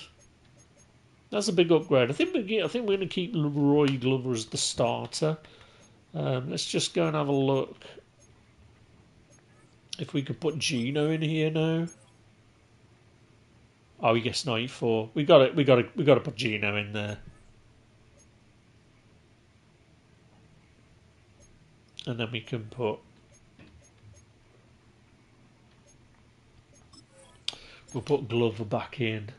That's a big upgrade. I think we're going to keep Roy Glover as the starter. Let's just go and have a look if we could put Gino in here now. Oh, he gets 94. We got to put Gino in there. And then we can put... We'll put Glover back in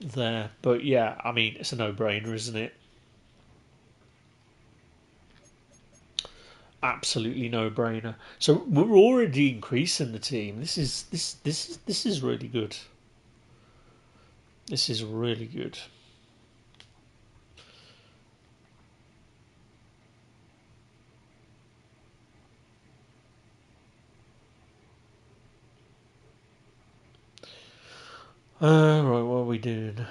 there. But yeah, I mean, it's a no-brainer, isn't it? Absolutely no-brainer. So we're already increasing the team. This is really good. This is really good. Right, what are we doing?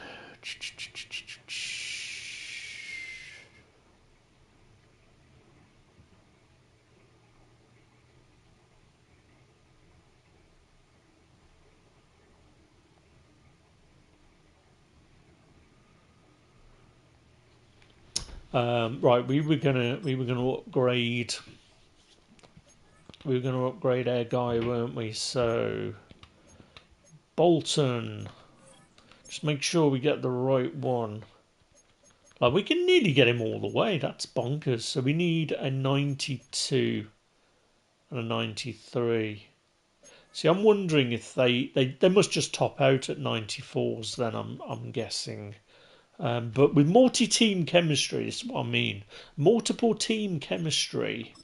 Right, we were gonna upgrade. We were gonna upgrade our guy, weren't we? So Bolton. Just make sure we get the right one. Like, we can nearly get him all the way. That's bonkers. So we need a 92 and a 93. See, I'm wondering if they must just top out at 94s. Then I'm guessing. But with multi-team chemistry, this is what I mean. Multiple team chemistry.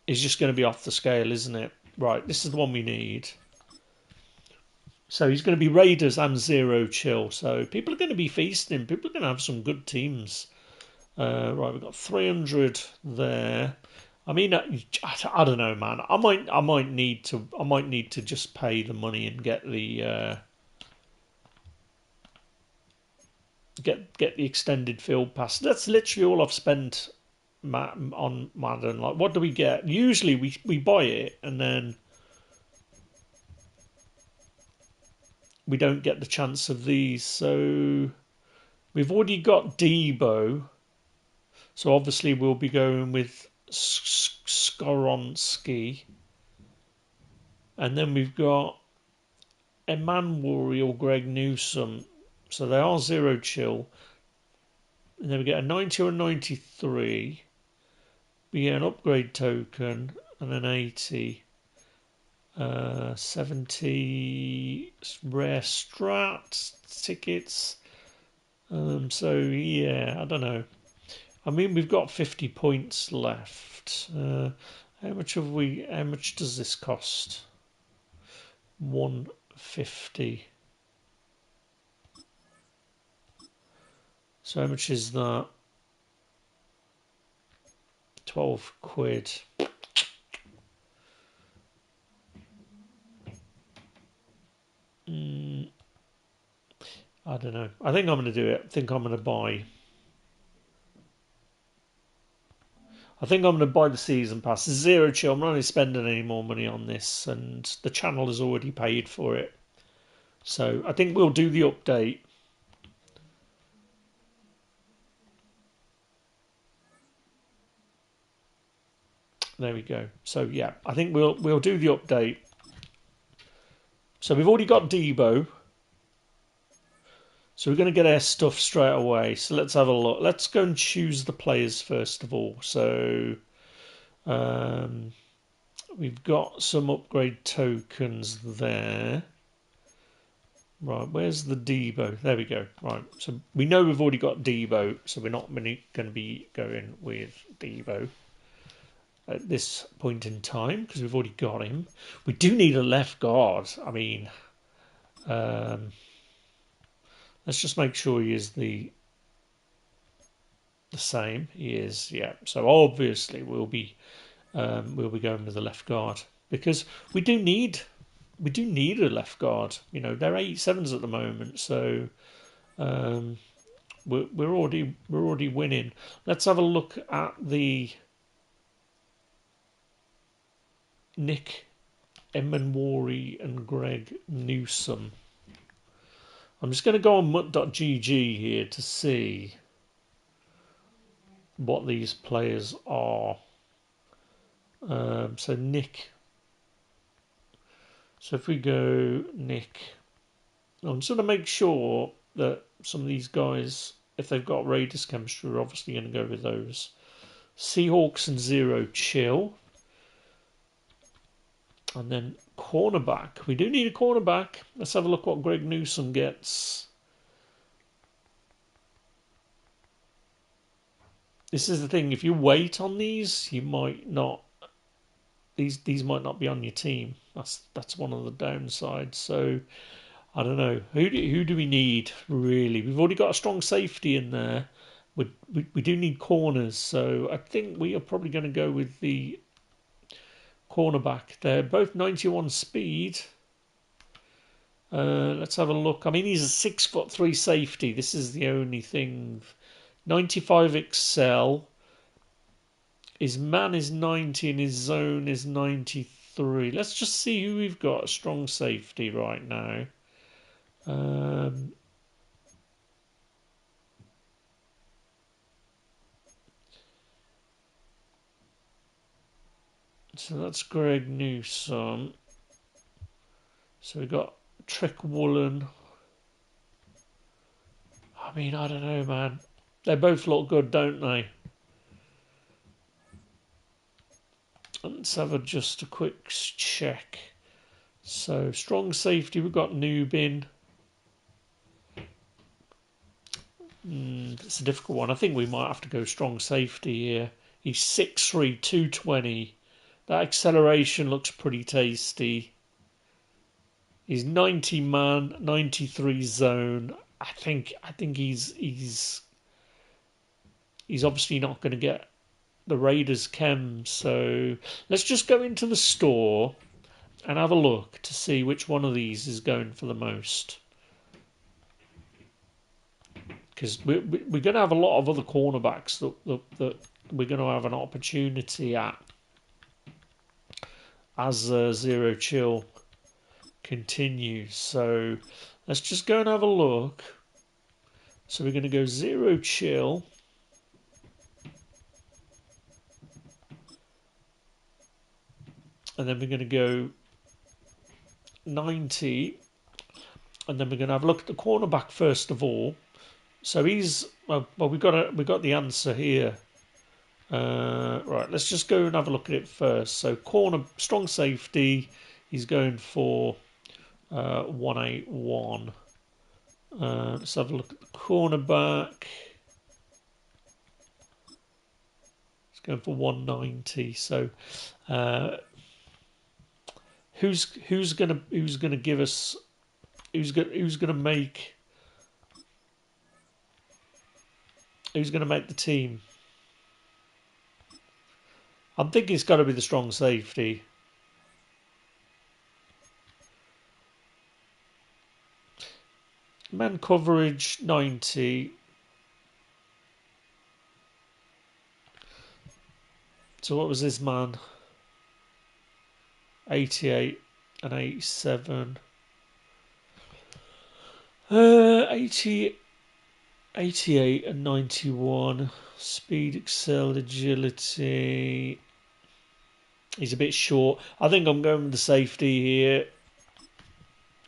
Is just going to be off the scale, isn't it? Right, this is the one we need. So he's going to be Raiders and Zero Chill. So people are going to be feasting. People are going to have some good teams. Right, we've got 300 there. I mean, I don't know, man. I might need to just pay the money and get the get the extended field pass. That's literally all I've spent on Madden. Like, what do we get? Usually we buy it and then we don't get the chance of these. So we've already got Debo. So obviously we'll be going with Skoronski. And then we've got Emmanuel Greg Newsom. So they are Zero Chill. And then we get a 90 or a 93. We get an upgrade token and an 80. 70 rare strat tickets. So yeah, I don't know. I mean, we've got 50 points left. How much does this cost? 150. So how much is that? 12 quid. I don't know. I think I'm going to do it. I think I'm going to buy the season pass. Zero Chill. I'm not really spending any more money on this, and the channel has already paid for it. So I think we'll do the update. There we go. So yeah, I think we'll do the update. So we've already got Debo. So we're going to get our stuff straight away. So let's have a look. Let's go and choose the players first of all. So we've got some upgrade tokens there. Right, where's the Debo? There we go. Right, so we know we've already got Debo, so we're not going to be going with Debo at this point in time because we've already got him. We do need a left guard. I mean, let's just make sure he is the same. He is, yeah. So obviously we'll be going with the left guard because we do need a left guard. You know, they're 87s at the moment, so we're already winning. Let's have a look at the Nick Emanwari and Greg Newsom. I'm just going to go on mutt.gg here to see what these players are. So Nick. So if we go Nick, I'm just going to make sure that some of these guys, if they've got Raiders chemistry, we're obviously going to go with those. Seahawks and Zero Chill. And then cornerback. We do need a cornerback. Let's have a look what Greg Newsom gets. This is the thing. If you wait on these, you might not. These might not be on your team. That's one of the downsides. So I don't know. Who do we need really? We've already got a strong safety in there. We do need corners. So I think we are probably going to go with the cornerback. They're both 91 speed. Let's have a look. I mean, he's a 6'3" safety. This is the only thing. 95 excel. His man is 90 and his zone is 93. Let's just see who we've got a strong safety right now. So that's Greg Newsom. So we've got Trick Woolen. I mean, I don't know, man. They both look good, don't they? Let's have just a quick check. So, strong safety, we've got Nubin. It's a difficult one. I think we might have to go strong safety here. He's 6'3", 220. That acceleration looks pretty tasty. He's 90 man, 93 zone. I think he's obviously not going to get the Raiders chem. So let's just go into the store and have a look to see which one of these is going for the most. Because we're going to have a lot of other cornerbacks that we're going to have an opportunity at as Zero Chill continues. So let's just go and have a look. So we're going to go Zero Chill. And then we're going to go 90. And then we're going to have a look at the cornerback first of all. So he's well. We got the answer here. Right, let's just go and have a look at it first. So corner, strong safety. He's going for 181. Let's have a look at the cornerback. He's going for 190. So who's gonna give us? Who's gonna make the team? I'm thinking it's got to be the strong safety. Man coverage 90. So what was this man? 88 and 87. 88 and 91. Speed, excel, agility. He's a bit short. I think I'm going with the safety here.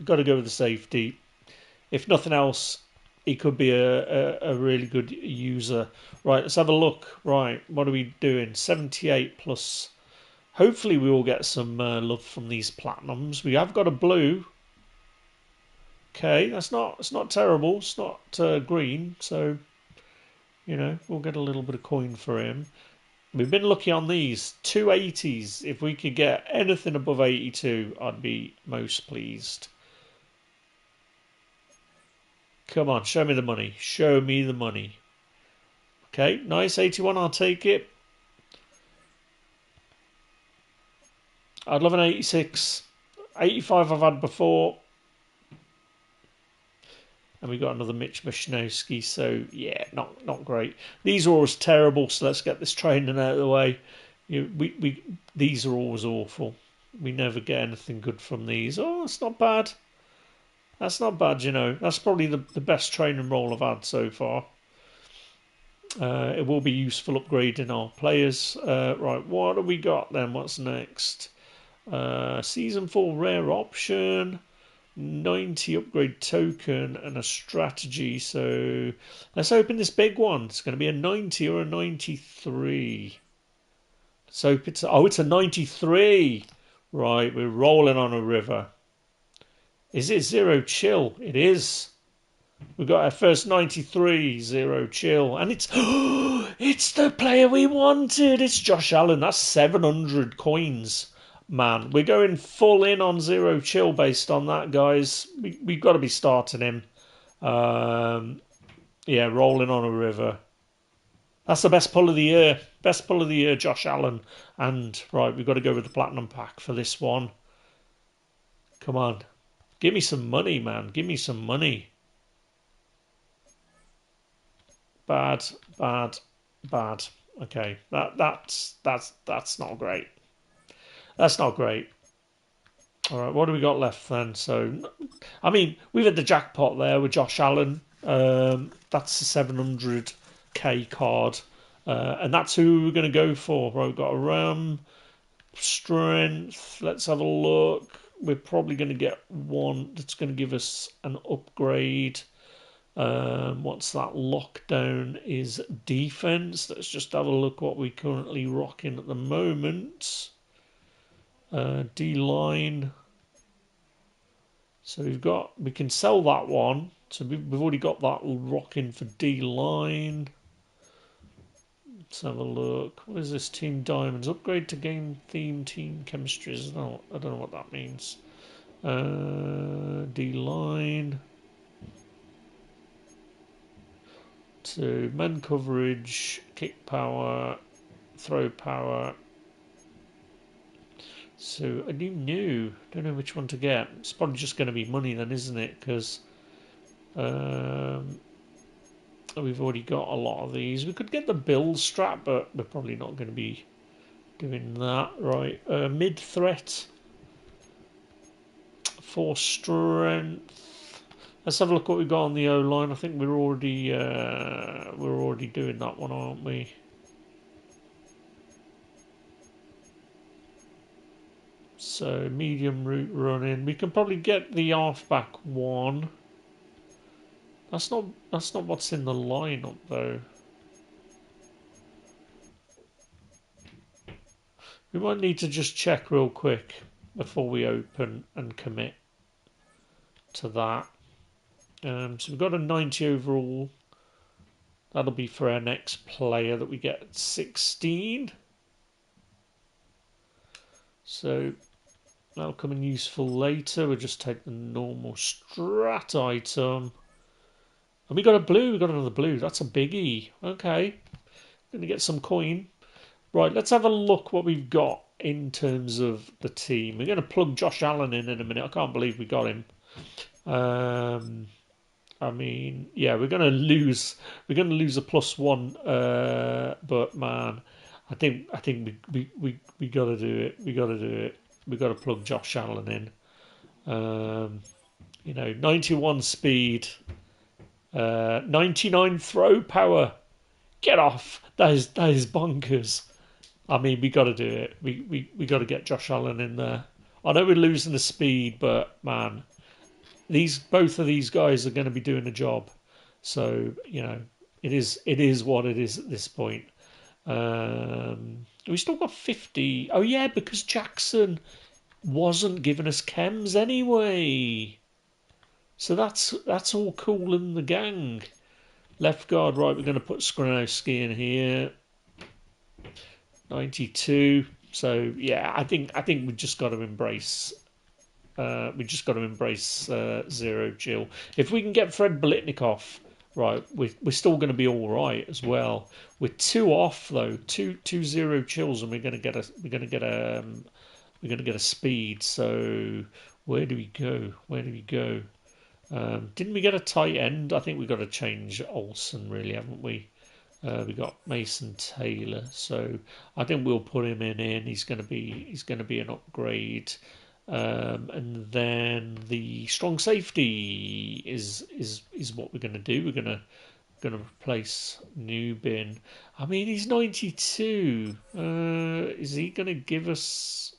Got to go with the safety. If nothing else, he could be a really good user. Right, let's have a look. Right, what are we doing? 78 plus. Hopefully we will get some love from these platinums. We have got a blue. Okay, it's not terrible. It's not green, so we'll get a little bit of coin for him. We've been lucky on these 280s. If we could get anything above 82, I'd be most pleased. Come on, show me the money. Show me the money. Okay, nice 81. I'll take it. I'd love an 86. 85 I've had before. And we got another Mitch Mishnowski, so yeah, not great. These are always terrible, so let's get this training out of the way. These are always awful. We never get anything good from these. Oh, that's not bad. That's not bad, That's probably the best training role I've had so far. It will be useful upgrading our players. Right, what have we got then? What's next? Season 4 rare option. 90 upgrade token and a strategy. So let's open this big one. It's going to be a 90 or a 93. Let's hope it's a 93. Right, we're rolling on a river. Is it zero chill? It is. We got our first 93 zero chill, and it's it's the player we wanted. It's Josh Allen. That's 700 coins. Man, we're going full in on zero chill based on that, guys. We've got to be starting him. Yeah, rolling on a river. That's the best pull of the year. Best pull of the year, Josh Allen. And, right, we've got to go with the platinum pack for this one. Come on. Give me some money, man. Give me some money. Bad, bad, bad. Okay, that's not great. That's not great. All right, what do we got left then? So, I mean, we've had the jackpot there with Josh Allen. That's a 700k card, and that's who we're going to go for. Right, we've got a Ram, strength. Let's have a look. We're probably going to get one that's going to give us an upgrade. What's that? Lockdown is defense. Let's just have a look what we're currently rocking at the moment. D-line. So we can sell that one. So we've already got that rocking for D-line. Let's have a look. What is this? Team Diamonds. Upgrade to game theme team chemistry. I don't know what that means. D-line. So man coverage, kick power, throw power. So a new. Don't know which one to get. It's probably just going to be money then, isn't it? Because we've already got a lot of these. We could get the build strat, but we're probably not going to be doing that. Right, mid threat for strength. Let's have a look what we've got on the O line. I think we're already doing that one, aren't we? So medium route running. We can probably get the halfback one. That's not what's in the lineup though. We might need to just check real quick before we open and commit to that. So we've got a 90 overall. That'll be for our next player that we get at 16. So that'll come in useful later. We'll just take the normal strat item. And we got a blue. We got another blue. That's a biggie. Okay. Going to get some coin. Right, let's have a look what we've got in terms of the team. We're going to plug Josh Allen in a minute. I can't believe we got him. I mean, yeah, we're going to lose. We're going to lose a +1. But man, I think we got to do it. We got to do it. We got to plug Josh Allen in. 91 speed, 99 throw power. Get off. That is bonkers. I mean, we got to do it. We got to get Josh Allen in there. I know we're losing the speed, but man, these both of these guys are going to be doing the job. So it is what it is at this point. We still got 50. Oh yeah, because Jackson wasn't giving us chems anyway. So that's all cool in the gang. Left guard, right? We're going to put Skronowski in here. 92. So yeah, I think we just got to embrace. Zero chill. If we can get Fred Blitnikoff, right, we're still going to be all right as well. We're two off though, two zero chills, and we're going to get a speed. So where do we go? Where do we go? Didn't we get a tight end? I think we got to change Olsen, really, haven't we? We got Mason Taylor, so I think we'll put him in. He's going to be an upgrade, and then the strong safety is what we're going to do. We're going to replace Newbin. I mean, he's 92. Is he going to give us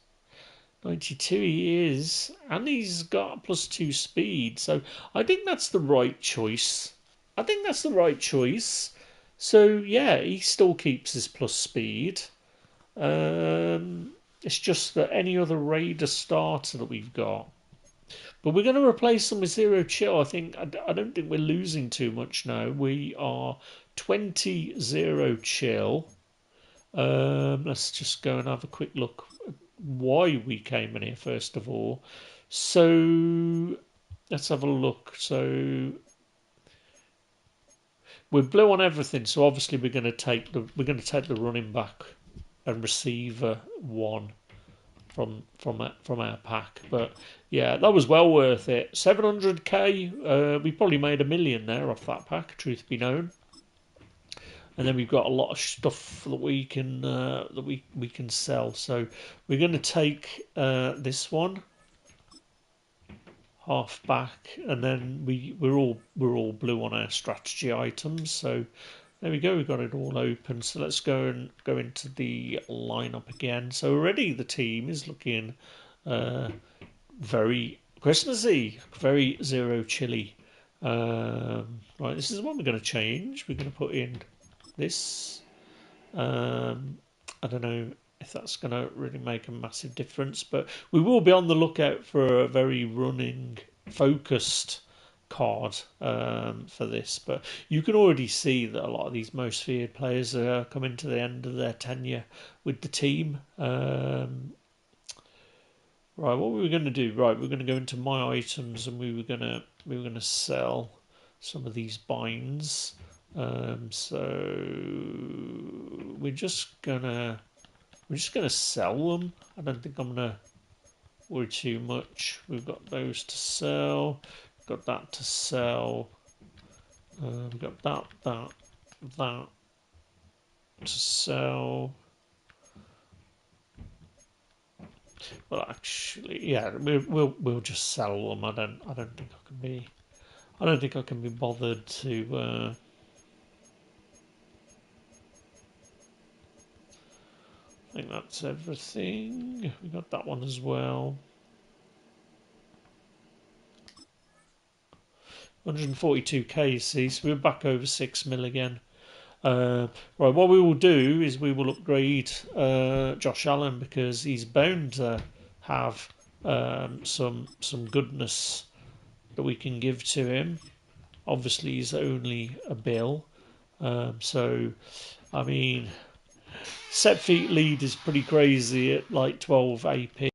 92? He is, and he's got +2 speed. So I think that's the right choice. I think that's the right choice. So yeah, he still keeps his plus speed. It's just that any other Raider starter that we've got, but we're going to replace them with zero chill. I don't think we're losing too much now. We are 20 zero chill. Let's just go and have a quick look at why we came in here first of all. So let's have a look. So we're blue on everything. So obviously we're going to take the running back and receiver one from our pack. But yeah, that was well worth it. 700k. We probably made 1 million there off that pack. Truth be known. And then we've got a lot of stuff that we can sell. So we're going to take this one half back, and then we're all blue on our strategy items. So there we go. We've got it all open. So let's go into the lineup again. So already the team is looking very Christmassy, very zero chilly. Right, this is what we're going to change. We're going to put in this. I don't know if that's going to really make a massive difference, but we will be on the lookout for a very running focused card for this. But you can already see that a lot of these most feared players are coming to the end of their tenure with the team. Right, what were we going to do? Right, we're going to go into my items, and we were going to sell some of these binds. So we're just gonna sell them. I don't think I'm gonna worry too much. We've got those to sell. We've got that to sell. We've got that to sell. Well, actually, yeah, we'll just sell them. I don't think I can be bothered to. I think that's everything. We got that one as well. 142k, see, so we're back over 6 mil again. Right, what we will do is we will upgrade Josh Allen, because he's bound to have some goodness that we can give to him. Obviously, he's only a bill, so I mean, set feet lead is pretty crazy at like 12 AP.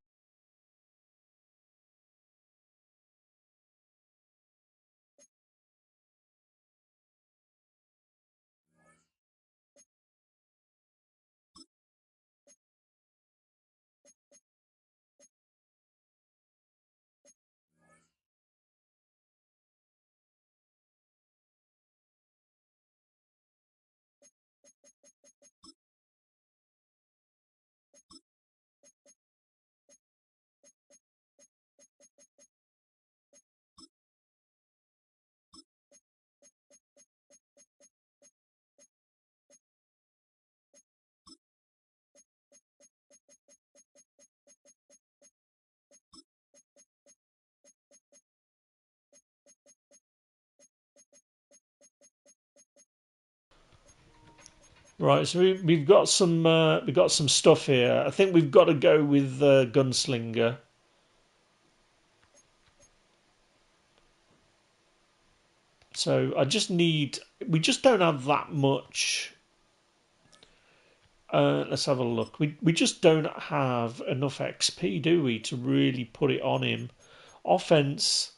Right, so we've got some stuff here. I think we've got to go with Gunslinger. So I just need. We just don't have that much. Let's have a look. We just don't have enough XP, do we, to really put it on him? Offense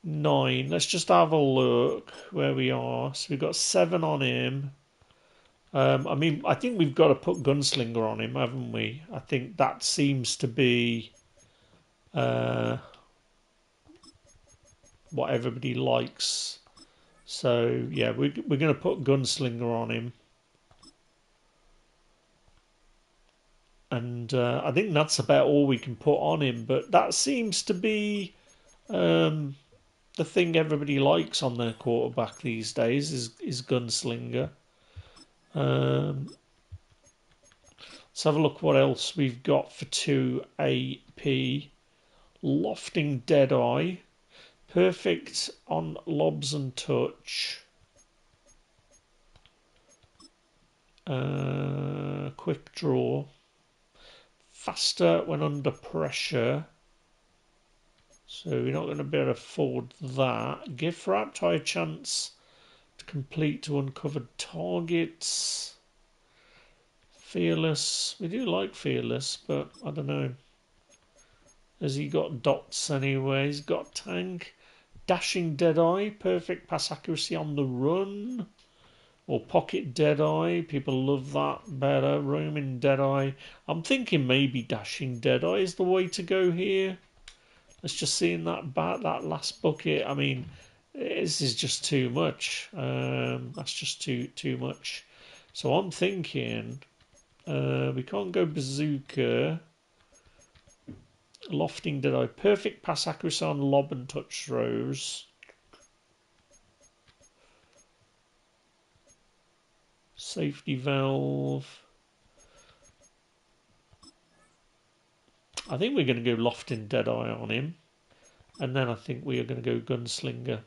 9. Let's just have a look where we are. So we've got 7 on him. I mean, I think we've got to put Gunslinger on him, haven't we? I think that seems to be what everybody likes. So yeah, we're going to put Gunslinger on him, and I think that's about all we can put on him. But that seems to be the thing everybody likes on their quarterback these days is Gunslinger. Let's have a look what else we've got for 2 AP. Lofting Deadeye. Perfect on lobs and touch. Quick draw. Faster when under pressure. So we're not going to be able to afford that. Gift wrapped, higher chance to complete to uncovered targets. Fearless. We do like Fearless, but I don't know. Has he got dots anyway? He's got tank. Dashing Deadeye. Perfect pass accuracy on the run. Or Pocket Deadeye. People love that better. Roaming Deadeye. I'm thinking maybe Dashing Deadeye is the way to go here. Let's just see in that last bucket. I mean, this is just too much. That's just too much. So I'm thinking we can't go Bazooka. Lofting Deadeye. Perfect pass accuracy on lob and touch throws. Safety valve. I think we're going to go Lofting Deadeye on him. And then I think we are going to go Gunslinger.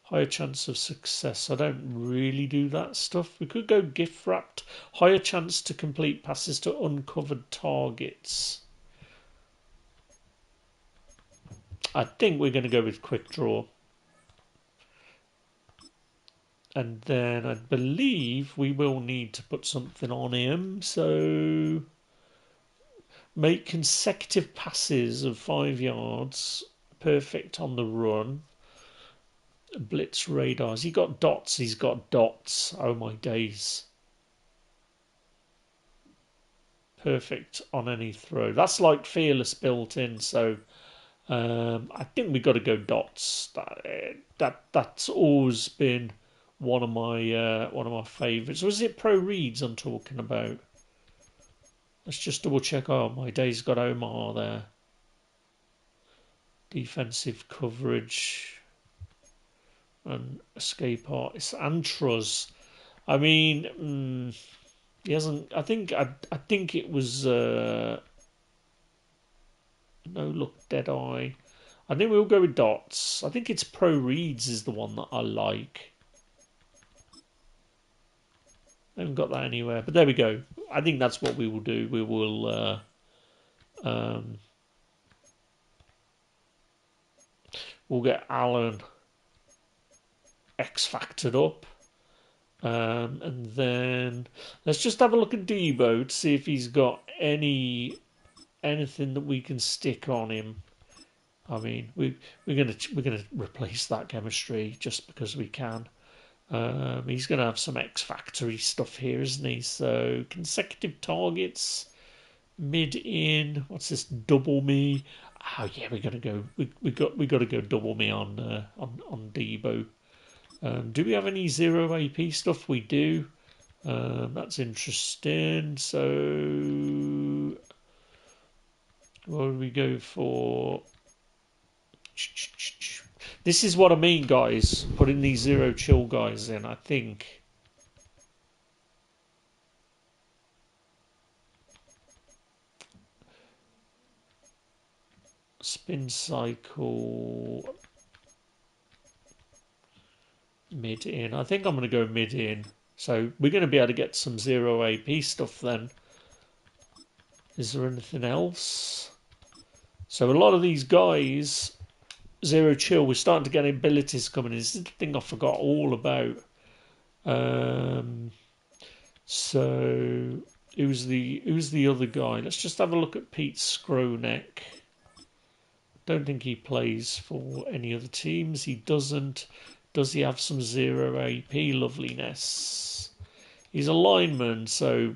Higher chance of success. I don't really do that stuff. We could go gift wrapped. Higher chance to complete passes to uncovered targets. I think we're going to go with quick draw. And then I believe we will need to put something on him. So make consecutive passes of 5 yards. Perfect on the run. Blitz radars. He got dots. He's got dots. Oh my days. Perfect on any throw. That's like Fearless built in. So I think we've got to go dots. That's always been one of my favourites. Was it Pro Reads I'm talking about? Let's just double check. Oh, my days got Omar there. Defensive coverage and escape artist. Antros. I mean, he hasn't. I think it was no look Deadeye. I think we'll go with dots. I think it's Pro Reads is the one that I like. I haven't got that anywhere, but there we go. I think that's what we will do. We will we'll get Alan X-factored up. And then let's just have a look at Debo to see if he's got anything that we can stick on him. I mean, we're gonna replace that chemistry just because we can. He's gonna have some X Factory stuff here, isn't he? So consecutive targets, mid in. What's this? Double me. Oh yeah, we're gonna go. We got to go double me on Debo. Do we have any 0 AP stuff? We do. That's interesting. So, what do we go for? This is what I mean, guys. Putting these 0 chill guys in, I think. Spin cycle. Mid in. I think I'm going to go mid in. So we're going to be able to get some 0 AP stuff then. Is there anything else? So a lot of these guys, 0 chill, we're starting to get abilities coming in. This is the thing I forgot all about. So who's the other guy? Let's just have a look at Pete Skronek. Don't think he plays for any other teams. He doesn't. Does he have some 0 AP loveliness? He's a lineman, so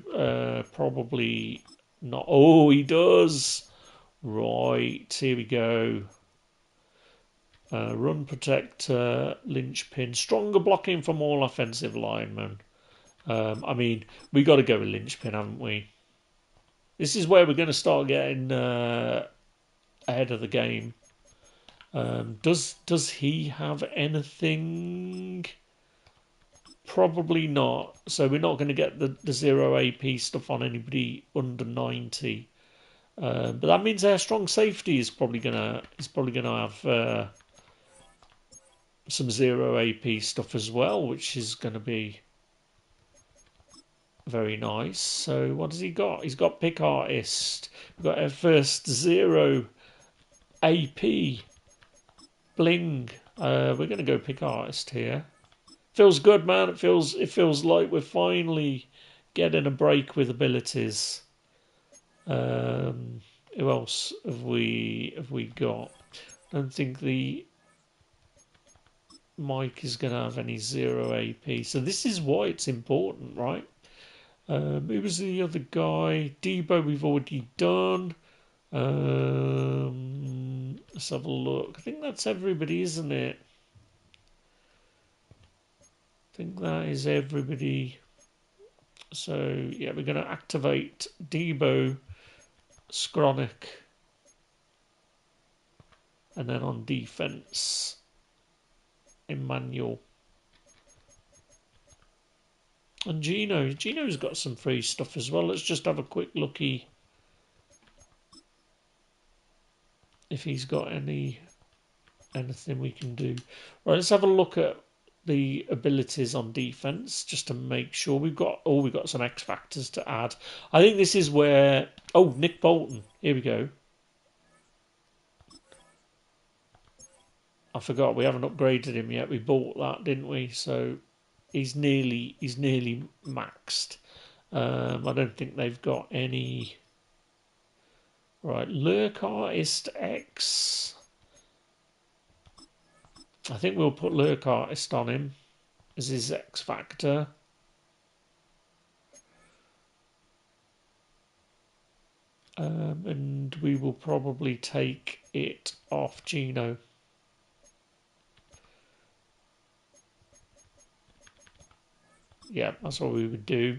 probably not. Oh, he does. Right, here we go. Run protector, linchpin, stronger blocking from all offensive linemen. I mean, we got to go with linchpin, haven't we? This is where we're going to start getting ahead of the game. Does he have anything? Probably not. So we're not going to get the 0 AP stuff on anybody under 90. But that means our strong safety is probably gonna have some 0 AP stuff as well, which is going to be very nice. So what has he got? He's got pick artist. We've got our first 0 AP bling. We're going to go pick artist here. Feels good, man. It feels like we're finally getting a break with abilities. Who else have we got? I don't think the Mike is going to have any 0 AP. So this is why it's important, right? Who was the other guy? Debo we've already done. Let's have a look. I think that's everybody, isn't it? I think that is everybody. So yeah, we're going to activate Debo, Skronek, and then on defense, Emmanuel. And Gino's got some free stuff as well. Let's just have a quick looky if he's got anything we can do. Right, let's have a look at the abilities on defense just to make sure we've got some X factors to add. I think this is where Nick Bolton. Here we go. I forgot we haven't upgraded him yet. We bought that, didn't we? So he's nearly maxed. I don't think they've got any. Right, Lurk Artist X. I think we'll put Lurk Artist on him as his X factor. And we will probably take it off Gino. Yeah, that's what we would do.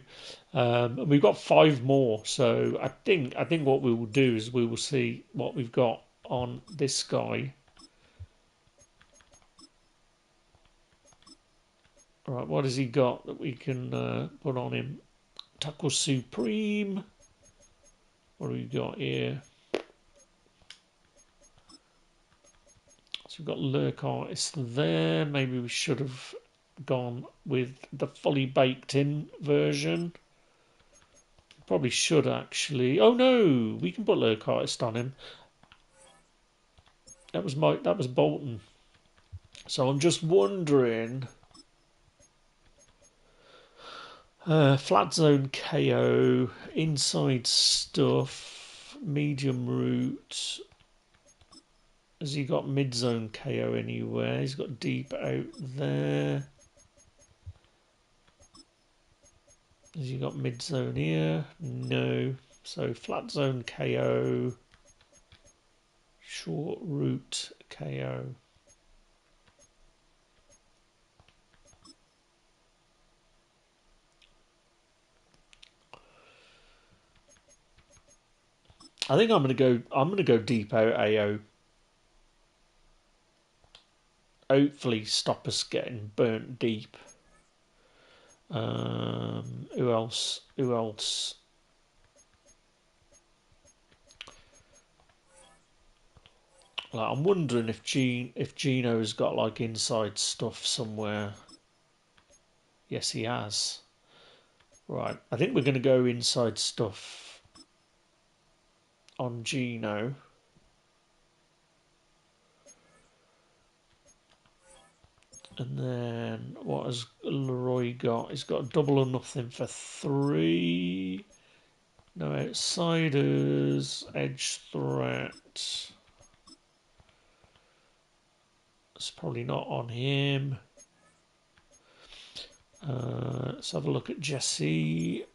And we've got 5 more, so I think what we will do is we will see what we've got on this guy. Right, what has he got that we can put on him? Tackle Supreme. What do we got here? So we've got Lurk Artist there. Maybe we should have gone with the fully baked in version. Probably should actually. Oh no, we can put Lurk Artist on him. That was Bolton. So I'm just wondering. Flat zone KO, inside stuff, medium route. Has he got mid zone KO anywhere? He's got deep out there. Has he got mid zone here? No. So flat zone KO, short route KO. I think I'm gonna go deep out AO. Hopefully stop us getting burnt deep. Who else? Like, I'm wondering if Gino's got like inside stuff somewhere. Yes, he has. Right. I think we're going to go inside stuff on Gino. And then what has Leroy got? He's got a double or nothing for 3. No outsiders. Edge threat. It's probably not on him. Let's have a look at Jesse.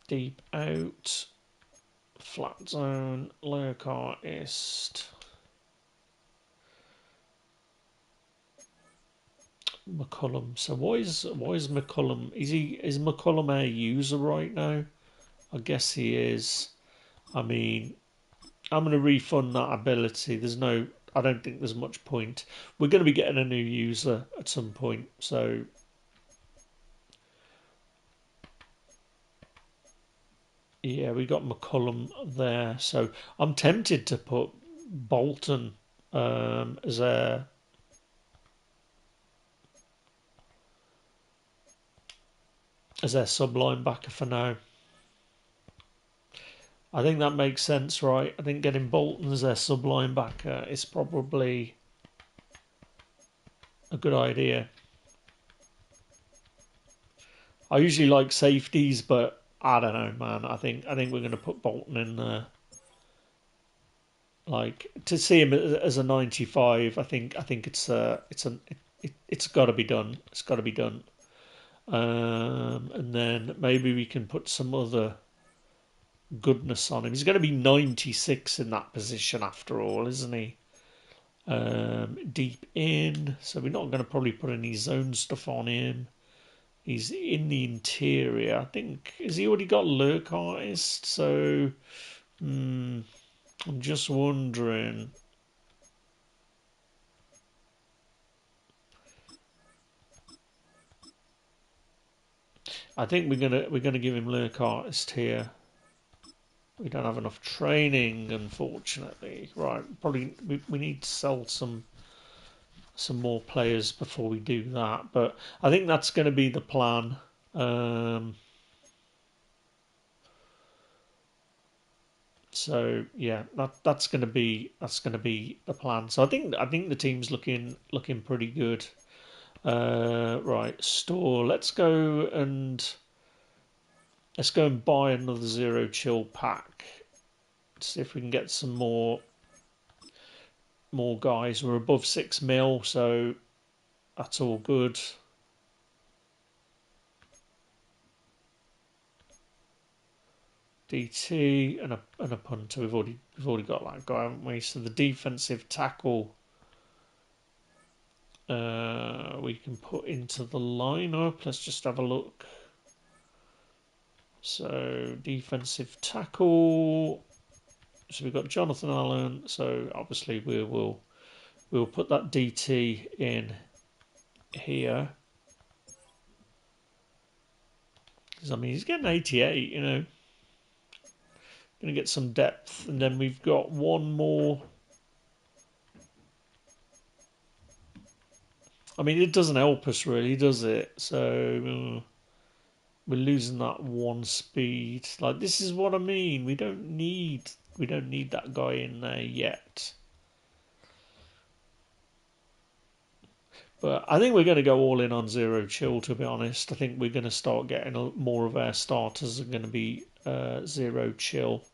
Deep out. Flat zone. Lurk artist. McCullum. So why is McCullum? Is McCullum our user right now? I guess he is. I mean, I'm going to refund that ability. I don't think there's much point. We're going to be getting a new user at some point, so yeah, we got McCullum there. So I'm tempted to put Bolton as a their sub linebacker for now. I think that makes sense, right? I think getting Bolton as their sub linebacker is probably a good idea. I usually like safeties, but I don't know, man. I think we're going to put Bolton in there. Like to see him as a 95, I think it's got to be done. It's got to be done. And then maybe we can put some other goodness on him. He's going to be 96 in that position after all, isn't he? Deep in, so we're not going to probably put any zone stuff on him. He's in the interior. I think has he already got lurk artist? So I'm just wondering. I think we're gonna give him lurk artist here. We don't have enough training, unfortunately. Right, probably we need to sell some more players before we do that. But I think that's going to be the plan. So yeah, that's going to be the plan. So I think the team's looking pretty good. Right, store. Let's go and buy another zero chill pack. See if we can get some more guys. We're above 6 mil, so that's all good. DT and a punter. We've already got that guy, haven't we? So the defensive tackle we can put into the lineup. Let's just have a look. So defensive tackle. So we've got Jonathan Allen. So obviously we'll put that DT in here. Because I mean he's getting 88, you know. Going to get some depth, and then we've got one more. I mean, it doesn't help us really, does it? So we're losing that one speed. Like this is what I mean. We don't need that guy in there yet. But I think we're going to go all in on zero chill. To be honest, I think we're going to start getting more of our starters are going to be zero chill.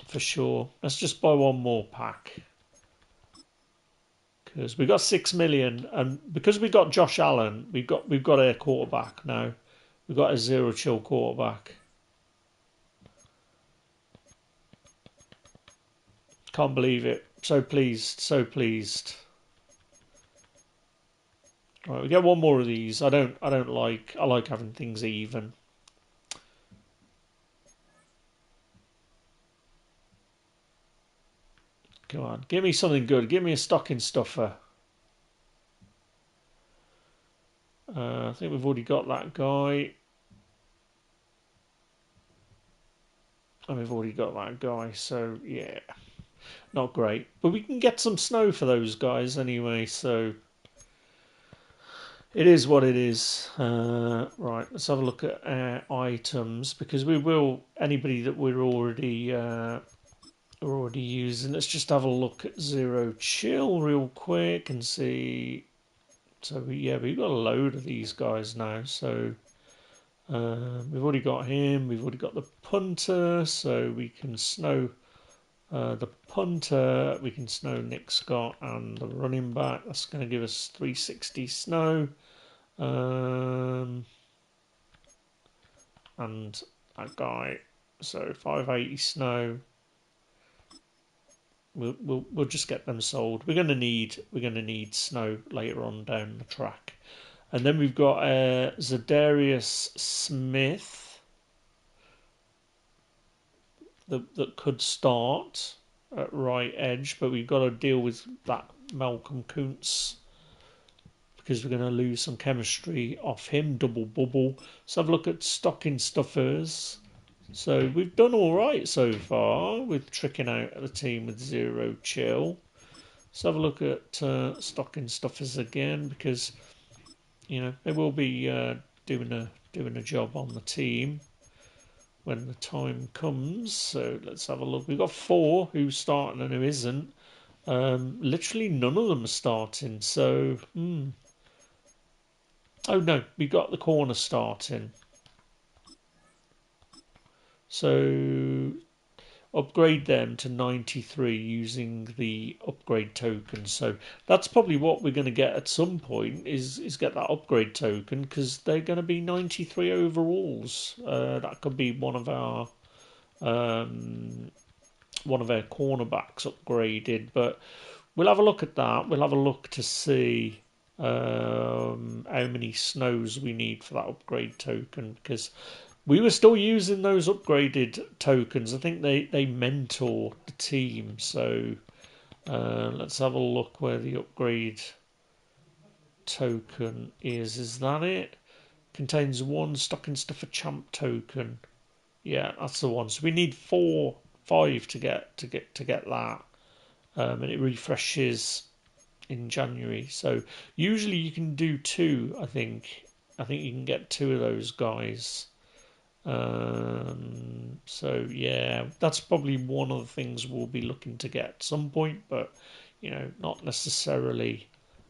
For sure. Let's just buy one more pack. Because we got 6 million, and because we got Josh Allen, we've got a quarterback now. We've got a zero chill quarterback. Can't believe it. So pleased, so pleased. Right, we get one more of these. I like having things even. Come on, give me something good. Give me a stocking stuffer. I think we've already got that guy. And we've already got that guy, so yeah. not great. But we can get some snow for those guys anyway, so it is what it is. Right, let's have a look at items because we will anybody that we're already using. Let's just have a look at Zero Chill real quick and see. So yeah, we've got a load of these guys now. So we've already got him. We've already got the punter, so we can snow the punter. We can snow Nick Scott and the running back. That's going to give us 360 snow. And that guy, so 580 snow. We'll just get them sold. We're gonna need snow later on down the track, and then we've got Zadarius Smith that could start at right edge, but we've got to deal with that Malcolm Kuntz because we're going to lose some chemistry off him. Double bubble. Let's have a look at stocking stuffers. So we've done all right so far with tricking out the team with Zero Chill. Let's have a look at stocking stuffers again because they will be doing a job on the team when the time comes. So let's have a look. We've got 4 who's starting and who isn't. Literally none of them are starting. So oh no, we got the corner starting. So upgrade them to 93 using the upgrade token. So that's probably what we're going to get at some point is get that upgrade token because they're going to be 93 overalls. That could be one of our cornerbacks upgraded, but we'll have a look at that. We'll have a look to see how many snows we need for that upgrade token because we were still using those upgraded tokens. I think they mentor the team. So let's have a look where the upgrade token is. Is that it? Contains 1 stocking stuffer champ token. Yeah, that's the one. So we need 5 to get that, and it refreshes in January. So usually you can do 2. I think you can get 2 of those guys. So yeah, that's probably one of the things we'll be looking to get at some point, but not necessarily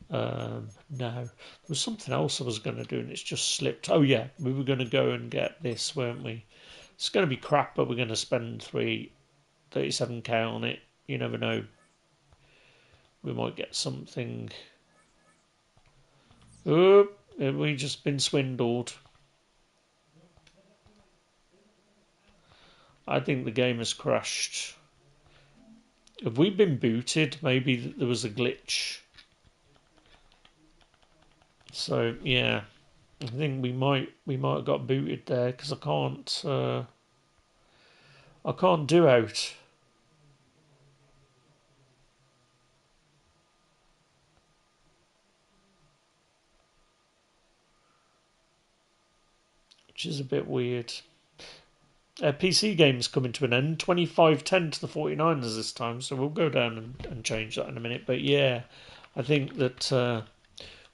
now. There was something else I was going to do and it's just slipped. Oh yeah, we were going to go and get this, weren't we? It's going to be crap, but we're going to spend 37k on it. You never know. We might get something. Oh, have we just been swindled? I think the game has crashed. Have we been booted? Maybe there was a glitch. So yeah, I think we might have got booted there because I can't do out. Which is a bit weird. PC game's coming to an end. 25-10 to the 49ers this time, so we'll go down and change that in a minute. But yeah, I think that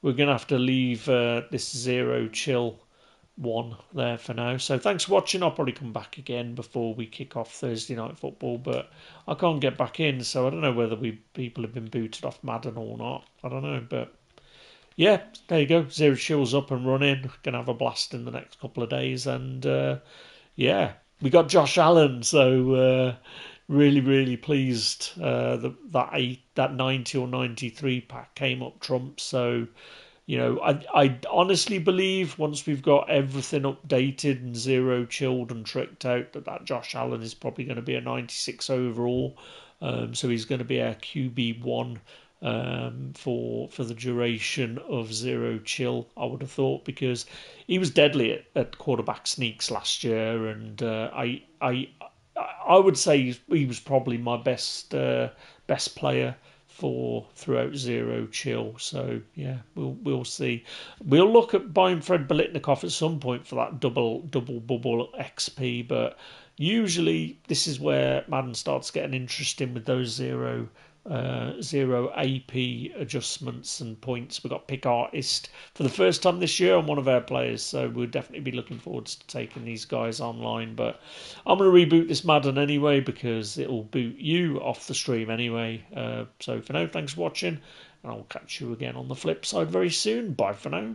we're going to have to leave this Zero Chill one there for now. So thanks for watching. I'll probably come back again before we kick off Thursday Night Football, but I can't get back in, so I don't know whether people have been booted off Madden or not. I don't know, but yeah, there you go. Zero Chill's up and running. Going to have a blast in the next couple of days, and yeah, we got Josh Allen, so really pleased that 90 or 93 pack came up trumps. So I honestly believe once we've got everything updated and Zero chilled and tricked out, that Josh Allen is probably going to be a 96 overall. So he's going to be our QB1 for the duration of Zero Chill, I would have thought, because he was deadly at quarterback sneaks last year, and I would say he was probably my best player 4 throughout zero chill. So yeah, we'll see. We'll look at buying Fred Biletnikoff at some point for that double bubble XP, but usually this is where Madden starts getting interesting with those zero AP adjustments and points. We've got pick artist for the first time this year on one of our players, so we'll definitely be looking forward to taking these guys online. But I'm going to reboot this Madden anyway because it'll boot you off the stream anyway. So for now, thanks for watching, and I'll catch you again on the flip side very soon. Bye for now.